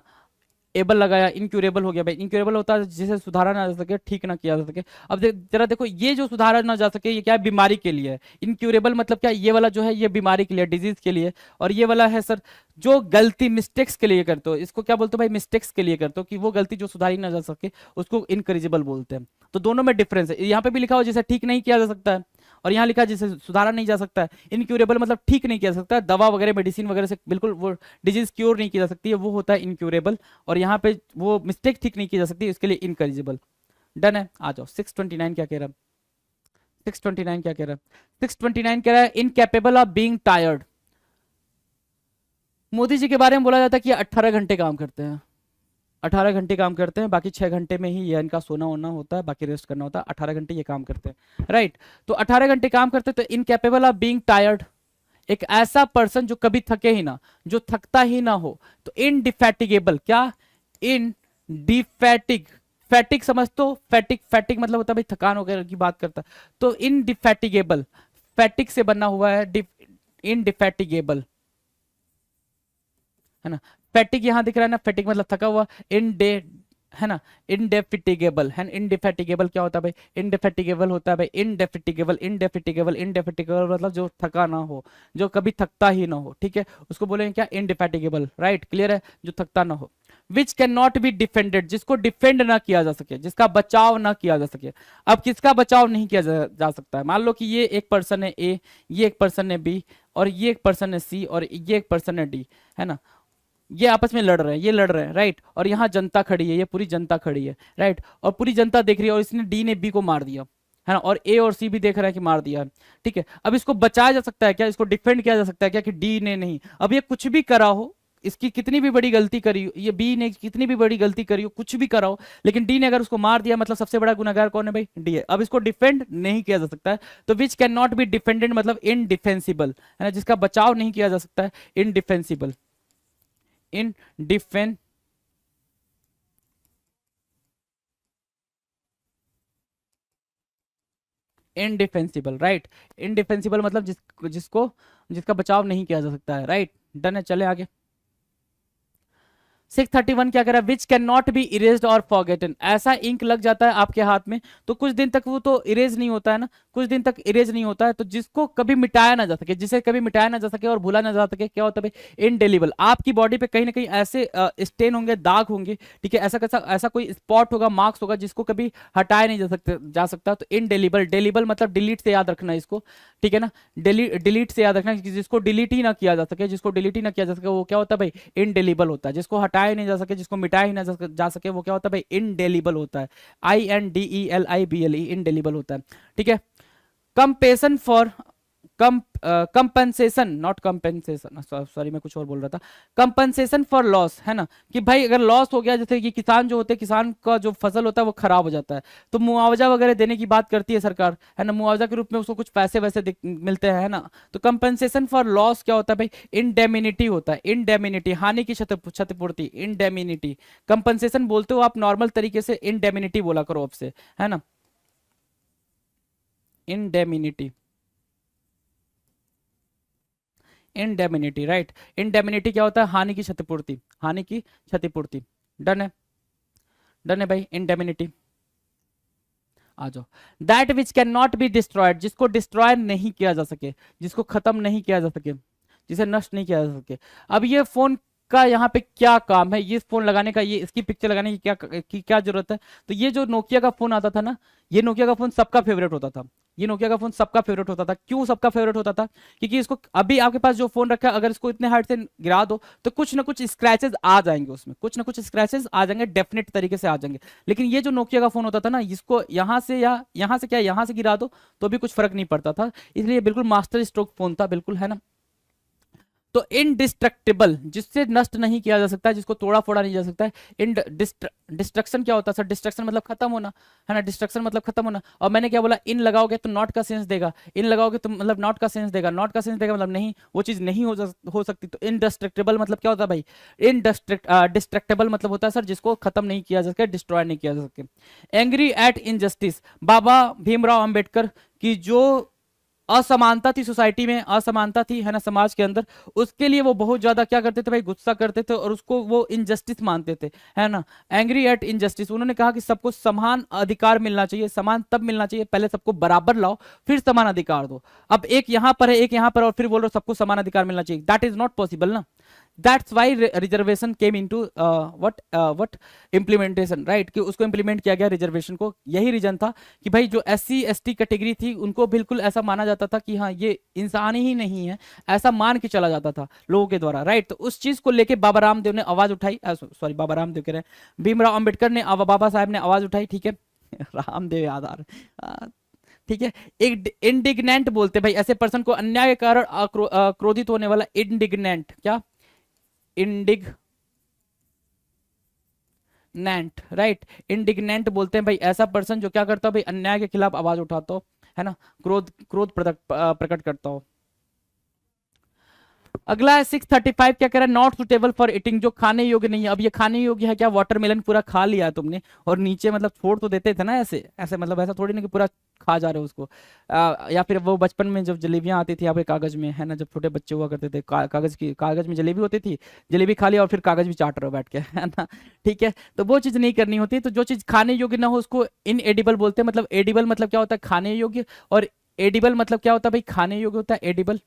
एबल लगाया, इनक्यूरेबल हो गया भाई। इनक्यूरेबल होता है जिसे सुधारा ना जा सके, ठीक ना किया जा सके। अब जरा देखो, ये जो सुधारा ना जा सके, ये क्या है? बीमारी के लिए है। इनक्यूरेबल मतलब क्या? ये वाला जो है ये बीमारी के लिए, डिजीज के लिए। और ये वाला है सर जो गलती, मिस्टेक्स के लिए करते हो, इसको क्या बोलते हो भाई? मिस्टेक्स के लिए करते हो, कि वो गलती जो सुधारी ना जा सके उसको इनकरिजिबल बोलते हैं। तो दोनों में डिफरेंस है। यहाँ पे भी लिखा हो जिसे ठीक नहीं किया जा सकता है, और यहाँ लिखा है जिसे सुधारा नहीं जा सकता है। इनक्यूरेबल मतलब ठीक नहीं किया जा सकता है, दवा वगैरह, मेडिसिन वगैरह से बिल्कुल वो डिजीज क्योर नहीं की जा सकती है, वो होता है इनक्यूरेबल। और यहाँ पे वो मिस्टेक ठीक नहीं की जा सकती, इसके लिए इनकरिजिबल। डन है, आ जाओ। 629 क्या कह रहा है? 629 क्या कह रहा है? 629 कह रहा है incapable of being tired. Modi ji के बारे में बोला जाता है कि 18 घंटे काम करते हैं, 18 घंटे काम करते हैं, बाकी 6 घंटे में ही ये इनका सोना होना होता है, बाकी रेस्ट करना होता है। 18 घंटे ये काम करते हैं, राइट। तो 18 घंटे काम करते हैं, तो इनकेपेबल ऑफ बीइंग टायर्ड, एक ऐसा पर्सन जो कभी थके ही ना, जो थकता ही ना हो। तो इनडिफैटिगेबल, क्या? इनडिफैटिग, फैटिक समझ तो, फैटिक, फैटिक मतलब होता है भाई थकान वगैरह की बात करता है। तो इनडिफैटिगेबल, फैटिक से बना हुआ है, इनडिफैटिगेबल, है ना। फैटिक यहां दिख रहा है ना, फैटिक मतलब थका हुआ। इनडे, है ना, इनडेफिटिगेबल है। इनडिफेटिगेबल क्या होता है भाई? इनडेफिटिगेबल होता है भाई, इनडेफिटिगेबल, इनडेफिटिगेबल, इनडेफिटिगेबल मतलब जो थका ना हो, जो कभी थकता ही ना हो, ठीक है, उसको बोलेंगे क्या? इनडिफेटिगेबल, राइट, क्लियर है, जो थकता ना हो। विच कैन नॉट बी डिफेंडेड, जिसको डिफेंड ना किया जा सके, जिसका बचाव ना किया जा सके। अब किसका बचाव नहीं किया जा सकता है? मान लो कि ये एक पर्सन है ए, ये एक पर्सन है बी, और ये एक पर्सन है सी, और ये एक पर्सन है डी, है ना। ये आपस में लड़ रहे हैं, ये लड़ रहे हैं, राइट। और यहाँ जनता खड़ी है, ये पूरी जनता खड़ी है, राइट, और पूरी जनता देख रही है, और इसने डी ने बी को मार दिया, है ना, और ए और सी भी देख रहा है कि मार दिया, ठीक है। अब इसको बचाया जा सकता है क्या? इसको डिफेंड किया जा सकता है क्या कि डी ने नहीं? अब ये कुछ भी करा हो, इसकी कितनी भी बड़ी गलती करी हो, ये बी ने कितनी भी बड़ी गलती करी हो, कुछ भी करा हो, लेकिन डी ने अगर उसको मार दिया, मतलब सबसे बड़ा गुनहगार कौन है भाई? डी है। अब इसको डिफेंड नहीं किया जा सकता है, तो विच कैन नॉट बी डिफेंडेड मतलब इनडिफेंसिबल, है ना, जिसका बचाव नहीं किया जा सकता है, इनडिफेंसिबल, इन डिफेंस, इनडिफेंसिबल, राइट। इनडिफेंसिबल मतलब जिसका बचाव नहीं किया जा सकता है, राइट। डन है, चले आगे। 631 क्या कह रहा है, विच कैन नॉट बी इरेज्ड और फॉरगेटन। ऐसा इंक लग जाता है आपके हाथ में तो कुछ दिन तक वो तो इरेज नहीं होता है ना, कुछ दिन तक इरेज नहीं होता है, तो जिसको कभी मिटाया ना जा सके, जिसे कभी मिटाया ना जा सके और भूला ना जा सके, क्या होता है भाई, इनडेलिबल। आपकी बॉडी पे कहीं ना कहीं ऐसे स्टेन होंगे, दाग होंगे, ठीक है, ऐसा कैसा ऐसा कोई स्पॉट होगा, मार्क्स होगा जिसको कभी हटाया नहीं जा सकता। तो इनडेलिबल, डेलिबल मतलब डिलीट से याद रखना इसको, ठीक है ना, डिलीट से याद रखना, जिसको डिलीट ही ना किया जा सके, जिसको डिलीट ही ना किया जा सके वो क्या होता है भाई, इनडेलिबल होता है। जिसको हटाया नहीं जा सके, जिसको मिटाया ही ना जा सके वो क्या होता है भाई, इनडेलिबल होता है। INDELIBLE, इनडेलिबल होता है, ठीक है। Compassion for compensation, not compensation, sorry मैं कुछ और बोल रहा था, कंपनसेशन फॉर लॉस, है ना, कि भाई अगर लॉस हो गया, जैसे कि किसान जो होते हैं, किसान का जो फसल होता है वो खराब हो जाता है, तो मुआवजा वगैरह देने की बात करती है सरकार, है ना, मुआवजा के रूप में उसको कुछ पैसे वैसे मिलते हैं, है ना। तो कंपनसेशन फॉर लॉस क्या होता है भाई, इंडेमिनिटी होता है, इंडेमिनिटी, हानि की क्षतिपूर्ति, इंडेमिनिटी। कंपनसेशन बोलते हो आप नॉर्मल तरीके से, इंडेमिनिटी बोला करो आपसे, है ना, इंडेमिनिटी, इंडेमिनिटी, राइट। इंडेमिनिटी क्या होता है, हानि की क्षतिपूर्ति, हानि की क्षतिपूर्ति। डन है, डन है भाई, इंडेमिनिटी। आ जाओ, that which can not be destroyed, जिसको डिस्ट्रॉय नहीं किया जा सके, जिसको खत्म नहीं किया जा सके, जिसे नष्ट नहीं किया जा सके। अब ये फोन का यहाँ पे क्या काम है, ये फोन लगाने का, ये इसकी पिक्चर लगाने की क्या जरूरत है। तो ये जो नोकिया का फोन आता था ना, ये नोकिया का फोन सबका फेवरेट होता था, ये नोकिया का फोन सबका फेवरेट होता था। क्यों सबका फेवरेट होता था, क्योंकि इसको अभी आपके पास जो फोन रखा है, अगर इसको इतने हार्ड से गिरा दो तो कुछ ना कुछ स्क्रैचेस आ जाएंगे, उसमें कुछ ना कुछ स्क्रैचेस आ जाएंगे, डेफिनेट तरीके से आ जाएंगे। लेकिन ये जो नोकिया का फोन होता था ना, इसको यहाँ से या यहाँ से क्या, यहाँ से गिरा दो तो भी कुछ फर्क नहीं पड़ता था, इसलिए बिल्कुल मास्टर स्ट्रोक फोन था, बिल्कुल, है ना। तो इनडिस्ट्रक्टिबल, जिससे नष्ट नहीं किया जा सकता, जिसको तोड़ा फोड़ा नहीं जा सकता है। इन डिस्ट्रक्शन क्या होता है सर, डिस्ट्रक्शन मतलब खत्म होना, है ना, डिस्ट्रक्शन मतलब खत्म होना। और मैंने क्या बोला, इन लगाओगे तो नॉट का सेंस देगा, इन लगाओगे तो मतलब नॉट का सेंस देगा, नॉट का सेंस देगा मतलब नहीं, वो चीज नहीं हो सकती। तो इनडिस्ट्रक्टिबल मतलब क्या होता है भाई, डिस्ट्रक्टेबल मतलब होता है सर जिसको खत्म नहीं किया जा सके, डिस्ट्रॉय नहीं किया जा सके। एंग्री एट इनजस्टिस, बाबा भीमराव अंबेडकर की जो असमानता थी सोसाइटी में, असमानता थी, है ना, समाज के अंदर, उसके लिए वो बहुत ज्यादा क्या करते थे भाई, गुस्सा करते थे और उसको वो इनजस्टिस मानते थे, है ना। एंग्री एट इनजस्टिस, उन्होंने कहा कि सबको समान अधिकार मिलना चाहिए, समान तब मिलना चाहिए, पहले सबको बराबर लाओ फिर समान अधिकार दो। अब एक यहां पर है, एक यहां पर, और फिर बोल रहे हो सबको समान अधिकार मिलना चाहिए, दैट इज नॉट पॉसिबल ना। That's why reservation came into what implementation, right, कि उसको इंप्लीमेंट किया गया रिजर्वेशन को। यही रीजन था कि भाई जो SC ST कैटेगरी थी उनको बिल्कुल ऐसा माना जाता था कि हाँ ये इंसान ही नहीं है, ऐसा मान के चला जाता था लोगों के द्वारा, राइट। तो उस चीज को लेके बाबा रामदेव ने आवाज उठाई, सॉरी बाबा रामदेव कह रहे हैं, भीमराव अंबेडकर ने, बाबा साहब ने आवाज उठाई, ठीक है। रामदेव याद आ रहे, ठीक है। एक इंडिग्नेंट बोलते भाई ऐसे पर्सन को, अन्याय के कारण क्रोधित होने वाला, इंडिग्नेंट, क्या, इंडिग्नेंट, राइट, इंडिग्नेंट बोलते हैं भाई ऐसा पर्सन जो क्या करता हो भाई, अन्याय के खिलाफ आवाज उठाता हो, है ना, क्रोध प्रकट करता हो। अगला है 635, क्या कह रहा है, नॉट सुटेबल फॉर ईटिंग, जो खाने योग्य नहीं है। अब ये खाने योग्य है क्या, वाटरमेलन पूरा खा लिया है तुमने और नीचे मतलब छोड़ तो देते थे ना, ऐसे ऐसे मतलब ऐसा थोड़ी ना कि पूरा खा जा रहे हो उसको। या फिर वो बचपन में जब जलेबियां आती थी आपके कागज में, है ना, जब छोटे बच्चे हुआ करते थे, कागज में जलेबी होती थी, जलेबी खा लिया और फिर कागज भी चाट रहे हो बैठ के, है ना, ठीक है। तो वो चीज नहीं करनी होती। तो जो चीज खाने योग्य ना हो उसको इनएडिबल बोलते हैं। मतलब एडिबल मतलब क्या होता है, खाने योग्य, और एडिबल मतलब क्या होता है भाई, खाने योग्य होता है एडिबल।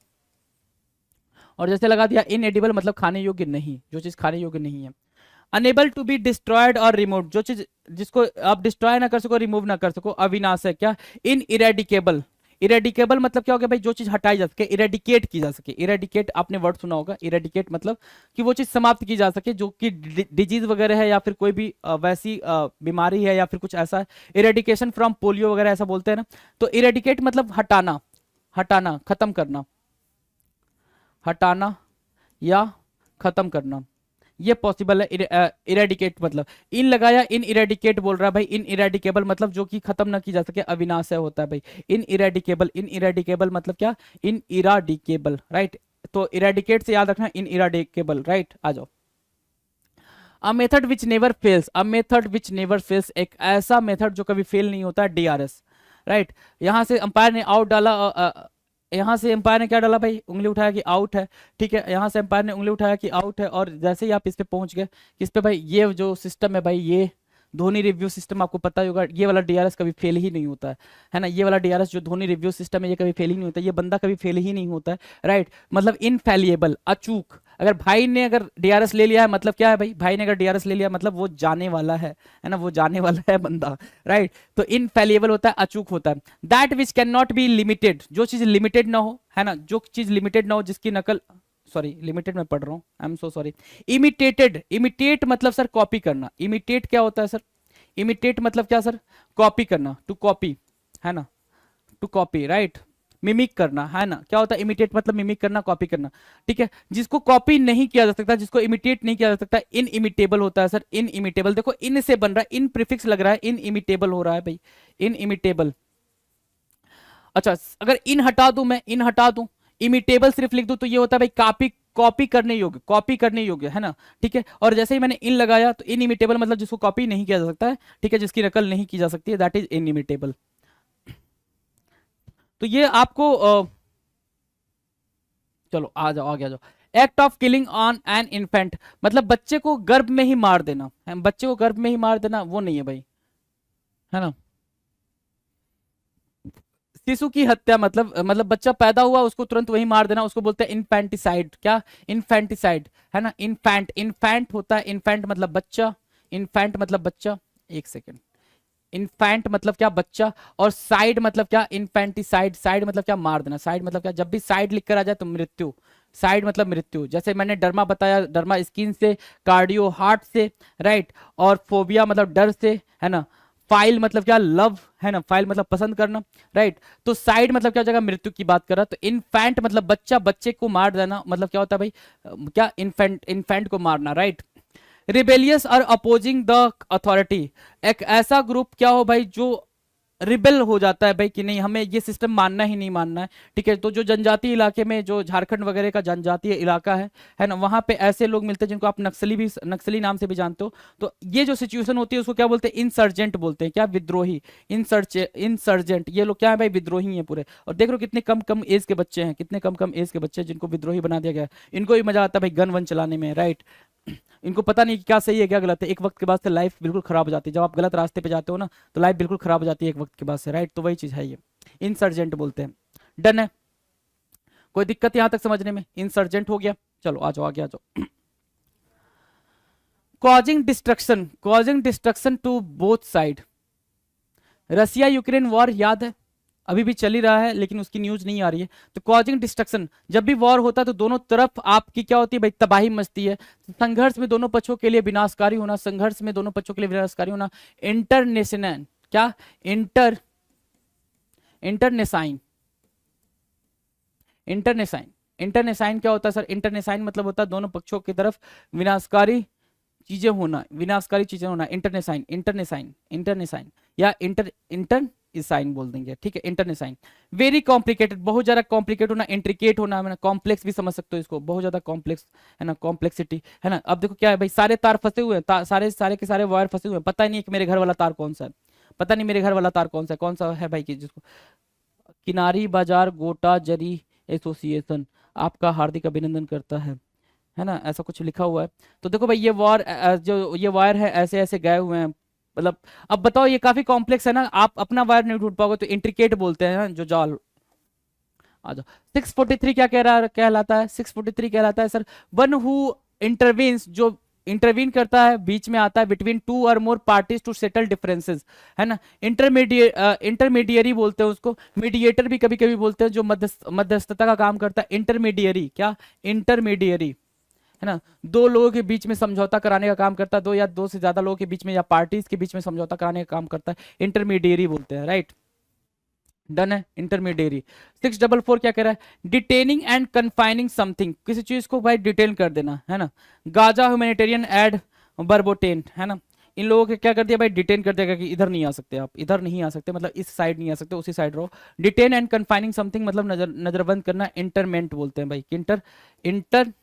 और जैसे लगा दिया इनएडिबल मतलब खाने योग्य नहीं, जो चीज खाने योग्य नहीं है। अनेबल टू बी डिस्ट्रॉयड और रिमूव, जो चीज जिसको आप डिस्ट्रॉय ना कर सको, रिमूव ना कर सको। अविनाश है क्या, इन इरेडिकेबल, इरेडिकेबल मतलब क्या हो गया भाई, जो चीज हटाई जा सके, इरेडिकेट की जा सके। इरेडिकेट आपने वर्ड सुना होगा, इरेडिकेट मतलब कि वो चीज समाप्त की जा सके, जो कि डिजीज वगैरह है या फिर कोई भी वैसी बीमारी है या फिर कुछ ऐसा। इरेडिकेशन फ्रॉम पोलियो वगैरह ऐसा बोलते हैं ना। तो इरेडिकेट मतलब हटाना, हटाना, खत्म करना, हटाना या खत्म करना, ये पॉसिबल है। इरेडिकेट मतलब इन लगाया, इन इरेडिकेट बोल रहा है भाई। इन इरेडिकेबल मतलब जो कि खत्म ना की जा सके, अविनाश होता है भाई। इन इरेडिकेबल, इन इरेडिकेबल मतलब क्या, इन इराडिकेबल, राइट। तो इरेडिकेट से याद रखना, इन इराडिकेबल, राइट। आ जाओ, a method which never fails, a method which never fails, एक ऐसा मेथड जो कभी फेल नहीं होता है, DRS, राइट। यहां से अंपायर ने आउट डाला, यहाँ से एम्पायर ने क्या डाला भाई, उंगली उठाया कि आउट है, ठीक है। यहाँ से एम्पायर ने उंगली उठाया कि आउट है, और जैसे ही आप इस पे पहुंच गए, किस पे भाई, ये जो सिस्टम है भाई, ये धोनी रिव्यू सिस्टम, आपको पता ही होगा, ये वाला डीआरएस कभी फेल ही नहीं होता है ना। ये वाला डीआरएस जो धोनी रिव्यू सिस्टम है, ये कभी फेल ही नहीं होता, ये बंदा कभी फेल ही नहीं होता है, राइट। मतलब इनफैलिएबल, अचूक। अगर भाई ने अगर डीआरएस ले लिया है, मतलब क्या है भाई, भाई ने अगर डीआरएस ले लिया मतलब वो जाने वाला है ना, वो जाने वाला है बंदा, राइट। तो इनफैलिएबल होता है, अचूक होता है। That which can not B limited, जो चीज लिमिटेड ना हो, है ना, जो चीज लिमिटेड ना हो, जिसकी नकल, सॉरी लिमिटेड में पढ़ रहा हूँ, I am so sorry. Imitated, imitate मतलब सर कॉपी करना। इमिटेट क्या होता है सर, इमिटेट मतलब क्या सर, कॉपी करना, टू कॉपी, है ना, टू कॉपी, राइट। मिमिक करना, है ना, क्या होता है इमिटेट मतलब मिमिक करना, कॉपी करना, ठीक है। जिसको कॉपी नहीं किया जा सकता, जिसको इमिटेट नहीं किया जा सकता, इन इमिटेबल होता है सर, इन इमिटेबल। देखो इन से बन रहा है, इन प्रीफिक्स लग रहा है, इन इमिटेबल हो रहा है भाई, इन इमिटेबल। अच्छा, अगर इन हटा दूं, मैं इन हटा दूं, इमिटेबल सिर्फ लिख दूं, तो ये होता है भाई कॉपी, कॉपी करने योग्य, कॉपी करने योग्य, है ना, ठीक है। और जैसे ही मैंने इन लगाया, तो इन इमिटेबल मतलब जिसको कॉपी नहीं किया जा सकता है, ठीक है, जिसकी नकल नहीं की जा सकती है, दैट इज इन इमिटेबल। तो ये आपको चलो आ जाओ, आगे आ जाओ। Act of killing on an infant, मतलब बच्चे को गर्भ में ही मार देना, बच्चे को गर्भ में ही मार देना, वो नहीं है भाई, है ना। शिशु की हत्या मतलब बच्चा पैदा हुआ उसको तुरंत वही मार देना, उसको बोलते हैं इन्फेंटिसाइड। क्या, इन्फेंटिसाइड, है ना। इन्फेंट, इन्फेंट होता है, इन्फेंट मतलब बच्चा, इन्फेंट मतलब बच्चा, एक सेकेंड, इन्फेंट मतलब क्या, बच्चा, और साइड मतलब क्या, इन्फेंटिसाइड, साइड मतलब क्या, मार देना। साइड मतलब क्या, जब भी साइड लिख कर आ जाए तो मृत्यु, साइड मतलब मृत्यु। जैसे मैंने डर्मा बताया, डर्मा स्किन से, कार्डियो हार्ट से, राइट, और फोबिया मतलब डर से, है ना। फाइल मतलब क्या, लव, है ना, फाइल मतलब पसंद करना, राइट। तो साइड मतलब क्या हो जाएगा, मृत्यु की बात कर रहा। तो इन्फेंट मतलब बच्चा, बच्चे को मार देना, मतलब क्या होता है भाई, क्या, इन्फेंट, इन्फेंट को मारना, राइट। रिबेलियस और अपोजिंग द अथॉरिटी, एक ऐसा ग्रुप क्या हो भाई जो रिबेल हो जाता है भाई कि नहीं हमें ये सिस्टम मानना ही नहीं मानना है, ठीक है। तो जो जनजातीय इलाके में, जो झारखंड वगैरह का जनजातीय इलाका है ना, वहां पे ऐसे लोग मिलते हैं जिनको आप नक्सली भी, नक्सली नाम से भी जानते हो। तो ये जो सिचुएशन होती है उसको क्या बोलते हैं, इंसर्जेंट बोलते हैं, क्या, विद्रोही, इंसर्जेंट। ये लोग क्या है भाई, विद्रोही हैं पूरे। और देख लो कितने कम कम एज के बच्चे हैं, कितने कम कम एज के बच्चे हैं जिनको विद्रोही बना दिया गया है। इनको भी मजा आता है भाई गन वन चलाने में, राइट। इनको पता नहीं कि क्या सही है क्या गलत है, एक वक्त के बाद से लाइफ बिल्कुल खराब हो जाती है। जब आप गलत रास्ते पे जाते हो ना, तो लाइफ बिल्कुल खराब हो जाती है एक वक्त के बाद से, राइट। तो वही चीज है ये, इंसर्जेंट बोलते हैं। डन है, कोई दिक्कत यहां तक समझने में, इंसर्जेंट हो गया। चलो आ जाओ, आगे आ जाओ। Causing destruction, causing destruction to both side. Russia Ukraine war याद है, अभी भी चल ही रहा है, लेकिन उसकी न्यूज नहीं आ रही है। तो कॉजिंग डिस्ट्रक्शन, जब भी वॉर होता है तो दोनों तरफ आपकी क्या होती है भाई, तबाही मचती है। संघर्ष में दोनों पक्षों के लिए विनाशकारी होना, संघर्ष में दोनों पक्षों के लिए विनाशकारी होना। इंटरनेशनल, क्या, इंटरनेसाइन, इंटरनेसाइन, इंटरनेसाइन क्या होता है सर, इंटरनेसाइन मतलब होता है दोनों पक्षों की तरफ विनाशकारी चीजें होना, विनाशकारी चीजें होना। इंटरनेसाइन, इंटरनेसाइन, इंटरनेसाइन, या इंटर साइन बोल देंगे, ठीक है, इंटरनेसाइन। वेरी कॉम्प्लिकेटेड, बहुत ज्यादा कॉम्प्लिकेट होना, इंट्रिकेट होना, है ना, कॉम्प्लेक्स भी समझ सकते हो इसको, बहुत ज्यादा कॉम्प्लेक्स, है ना, कॉम्प्लेक्सिटी, है ना। अब देखो क्या है भाई, सारे तार फंसे हुए हैं, सारे सारे के सारे वायर फंसे हुए हैं, पता ही नहीं है कि मेरे घर वाला तार कौन सा है, पता नहीं मेरे घर वाला तार कौन सा है, कौन सा है भाई, कि जिसको किनारी बाजार गोटा जरी एसोसिएशन आपका हार्दिक अभिनंदन करता है ना, ऐसा कुछ लिखा हुआ है। तो देखो भाई ये वार, जो ये वायर है ऐसे ऐसे गए हुए हैं, मतलब अब बताओ ये काफी कॉम्प्लेक्स है ना, आप अपना वायर नहीं ढूंढ पाओगे, तो इंट्रिकेट बोलते हैं ना, जो जाल। आ जाओ, 643 क्या कह रहा, कहलाता है, 643 कहलाता है सर, वन हु इंटरवीन्स, जो इंटरवीन करता है, बीच में आता है, बिटवीन टू और मोर पार्टीज टू सेटल डिफरेंसेस, है ना। इंटरमीडियरी बोलते हैं उसको, मीडिएटर भी कभी कभी बोलते हैं, जो मध्यस्थता का काम करता है। इंटरमीडियरी, क्या, इंटरमीडियरी, है ना, दो लोगों के बीच में समझौता कराने का काम करता है, दो या दो से ज्यादा लोगों के बीच में या पार्टीज के बीच में समझौता कराने का काम करता है, इंटरमीडियरी बोलते हैं, राइट। डन है, इंटरमीडियरी। 644 क्या कह रहा है, डिटेनिंग एंड कन्फाइनिंग समथिंग, किसी चीज को भाई डिटेन कर देना, है ना। गाजा ह्यूमैनिटेरियन एड बर्बोटेन, है ना, इन लोगों के क्या कर दिया भाई, डिटेन कर देगा कि इधर नहीं आ सकते, आप इधर नहीं आ सकते, मतलब इस साइड नहीं आ सकते, उसी साइड रहो। डिटेन एंड कन्फाइनिंग समथिंग मतलब नजरबंद करना, इंटरमेंट बोलते हैं भाई, इंटरमेंट।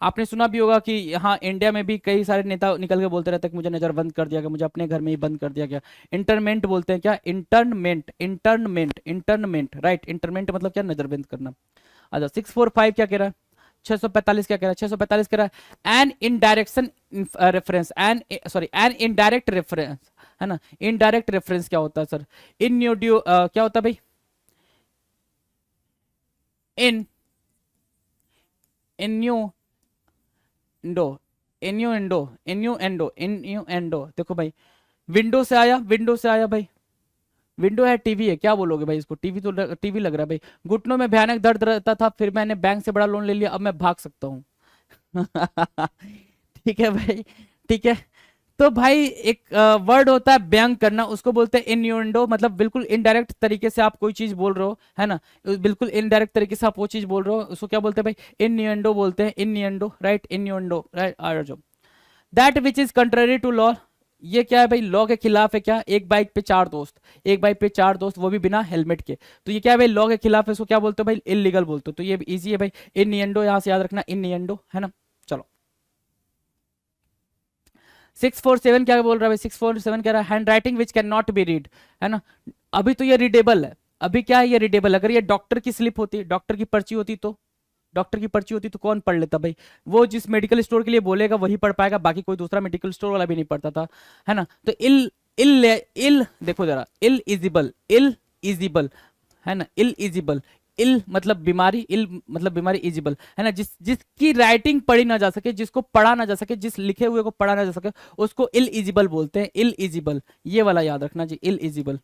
आपने सुना भी होगा कि यहाँ इंडिया में भी कई सारे नेता निकल के बोलते रहते हैं कि मुझे नजरबंद कर दिया गया, मुझे अपने घर में ही बंद कर दिया गया। इंटरमेंट बोलते हैं क्या? Entertainment, entertainment, entertainment, right. Entertainment मतलब क्या? नजरबंद करना। अच्छा 645 क्या कह रहा है? 645 क्या कह रहा है? 645 कह रहा है an indirection reference, an sorry an indirect reference, है ना। इनडायरेक्ट रेफरेंस क्या होता है सर? इन क्या होता है भाई? इन इन्यूएंडो, इन्यूएंडो, इन्यूएंडो, इन्यूएंडो। देखो भाई, विंडो से आया, विंडो से आया भाई। विंडो है, टीवी है, क्या बोलोगे भाई इसको? टीवी तो टीवी लग रहा है भाई। घुटनों में भयानक दर्द रहता था, फिर मैंने बैंक से बड़ा लोन ले लिया, अब मैं भाग सकता हूँ। ठीक है भाई, ठीक है। तो भाई एक वर्ड होता है व्यंग करना, उसको बोलते हैं इन्यूएंडो, मतलब बिल्कुल इनडायरेक्ट तरीके से आप कोई चीज बोल रहे हो, है ना। बिल्कुल इनडायरेक्ट तरीके से आप वो चीज बोल रहे हो, उसको क्या बोलते हैं भाई? इन्यूएंडो बोलते हैं, इन्यूएंडो, राइट, इन्यूएंडो, राइट। आ जाओ। That which is contrary to law, ये क्या है भाई? लॉ के खिलाफ है क्या? एक बाइक पे चार दोस्त, एक बाइक पे चार दोस्त, वो भी बिना हेलमेट के, तो ये क्या है भाई? लॉ के खिलाफ है, इसको क्या बोलते हो भाई? इलीगल बोलते हो। तो ये इजी है भाई, इनिएंडो, यहां से याद रखना, इनिएंडो, है ना। चलो 647 क्या बोल रहा है भाई? 647 कह रहा है hand writing which can not B read, है ना। अभी तो ये रीडेबल है, अभी क्या है? ये रीडेबल। अगर ये डॉक्टर की स्लिप होती, डॉक्टर की पर्ची होती, तो डॉक्टर की पर्ची होती तो कौन पढ़ लेता भाई? वो जिस मेडिकल स्टोर के लिए बोलेगा वही पढ़ पाएगा, बाकी कोई दूसरा मेडिकल स्टोर वाला भी नहीं पढ़ता था, है ना। तो इल इल इल देखो जरा, इल इजिबल, इल इजिबल, है ना। इल इजिबल, इल मतलब बीमारी, इल मतलब बीमारी, इजिबल, है ना। जिसकी राइटिंग पढ़ी ना जा सके, जिसको पढ़ा ना जा सके, जिस लिखे हुए को पढ़ा ना जा सके, उसको इल इजिबल बोलते हैं। इल इजिबल, ये वाला याद रखना जी, इल इजिबल,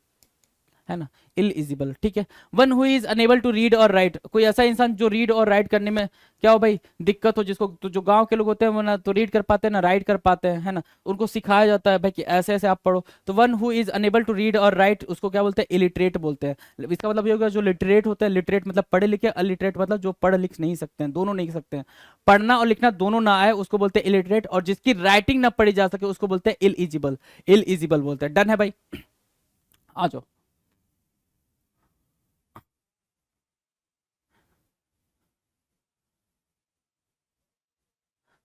है ना, इलिजिबल, ठीक है। One who is enable to read और राइट, कोई ऐसा इंसान जो रीड और राइट करने में क्या हो भाई? दिक्कत हो, जिसको, तो जो गांव के लोग होते हैं वो ना तो रीड कर पाते हैं ना राइट कर पाते हैं, है ना। उनको सिखाया जाता है भाई कि ऐसे ऐसे आप पढ़ो। तो one who is enable to read और राइट, उसको क्या बोलते हैं? इलिटरेट बोलते हैं। इसका मतलब ये होगा जो लिटरेट होते हैं, लिटरेट मतलब पढ़े लिखे, अलिटरेट मतलब जो पढ़ लिख नहीं सकते हैं, दोनों नहीं सकते हैं, पढ़ना और लिखना दोनों ना आए, उसको बोलते हैं इलिटरेट। और जिसकी राइटिंग ना पढ़ी जा सके उसको बोलते हैं इलिजिबल, इलिजिबल बोलते हैं। डन है भाई, आ जाओ।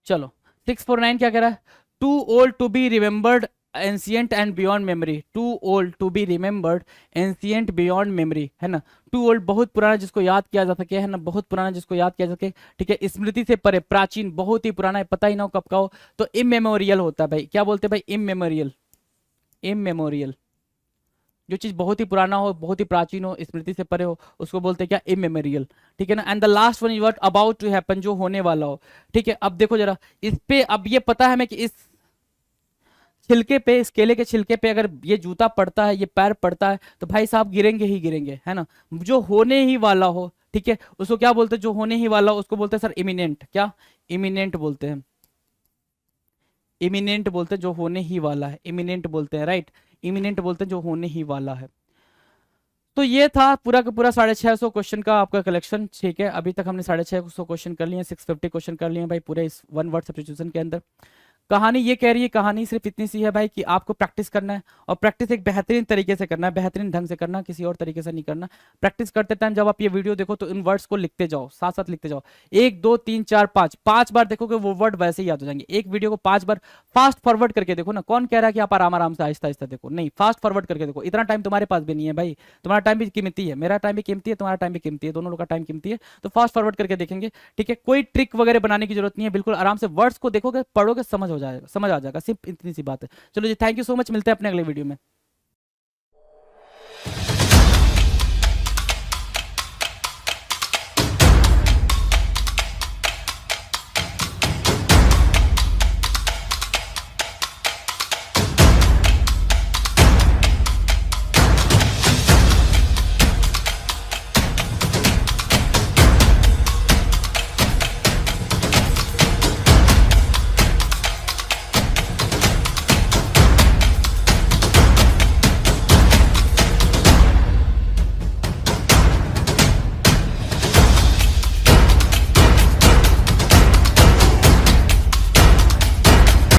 चलो 649 क्या कह रहा है? Too old to be remembered ancient and beyond memory, too old to be remembered ancient beyond memory, है ना। टू ओल्ड बहुत पुराना जिसको याद किया जा सके, है ना, बहुत पुराना जिसको याद किया जा सके, ठीक है। स्मृति से परे, प्राचीन, बहुत ही पुराना है, पता ही ना हो कब का हो, तो इमेमोरियल होता है भाई। क्या बोलते हैं भाई? Immemorial, immemorial. जो चीज बहुत ही पुराना हो, बहुत ही प्राचीन हो, स्मृति से परे हो, उसको बोलते हैं क्या? इमेमोरियल, ठीक है ना। And the last one is what? About to happen, जो होने वाला हो, ठीक है। अब देखो जरा इस पे, अब ये पता है हमें कि इस छिलके पे, इस केले के छिलके पे अगर ये जूता पड़ता है, ये पैर पड़ता है, तो भाई साहब गिरेंगे ही गिरेंगे, है ना। जो होने ही वाला हो, ठीक है, उसको क्या बोलते हैं? जो होने ही वाला हो उसको बोलते हैं सर इमिनेंट। क्या? इमिनेंट बोलते हैं, इमिनेंट बोलते हैं जो होने ही वाला है, इमिनेंट बोलते हैं, राइट। इमिनेंट बोलते हैं जो होने ही वाला है। तो ये था पूरा का पूरा 650 क्वेश्चन का आपका कलेक्शन, ठीक है। अभी तक हमने 650 क्वेश्चन कर लिए, 650 क्वेश्चन कर लिए भाई पूरे इस वन वर्ड सब्स्टिट्यूशन के अंदर। कहानी ये कह रही है, कहानी सिर्फ इतनी सी है भाई कि आपको प्रैक्टिस करना है, और प्रैक्टिस एक बेहतरीन तरीके से करना है, बेहतरीन ढंग से करना, किसी और तरीके से नहीं करना। प्रैक्टिस करते टाइम जब आप ये वीडियो देखो तो इन वर्ड्स को लिखते जाओ, साथ साथ लिखते जाओ। 1 2 3 4 5, 5 बार देखोगे वो वर्ड वैसे ही याद हो जाएंगे। एक वीडियो को 5 बार फास्ट फॉरवर्ड करके देखो ना। कौन कह रहा है कि आप आराम आराम से आहिस्ता आहिस्ता देखो? नहीं, फास्ट फॉरवर्ड करके देखो। इतना टाइम तुम्हारे पास भी नहीं है भाई, तुम्हारा टाइम भी कीमती है, मेरा टाइम भी कीमती है, तुम्हारा टाइम भी कीमती है, दोनों लोग का टाइम कीमती है। तो फास्ट फॉरवर्ड करके देखेंगे, ठीक है। कोई ट्रिक वगैरह बनाने की जरूरत नहीं है, बिल्कुल आराम से वर्ड्स को देखोगे, पढ़ोगे, समझ हो जाएगा, समझ आ जाएगा, सिर्फ इतनी सी बात है। चलो जी, थैंक यू सो मच, मिलते हैं अपने अगले वीडियो में।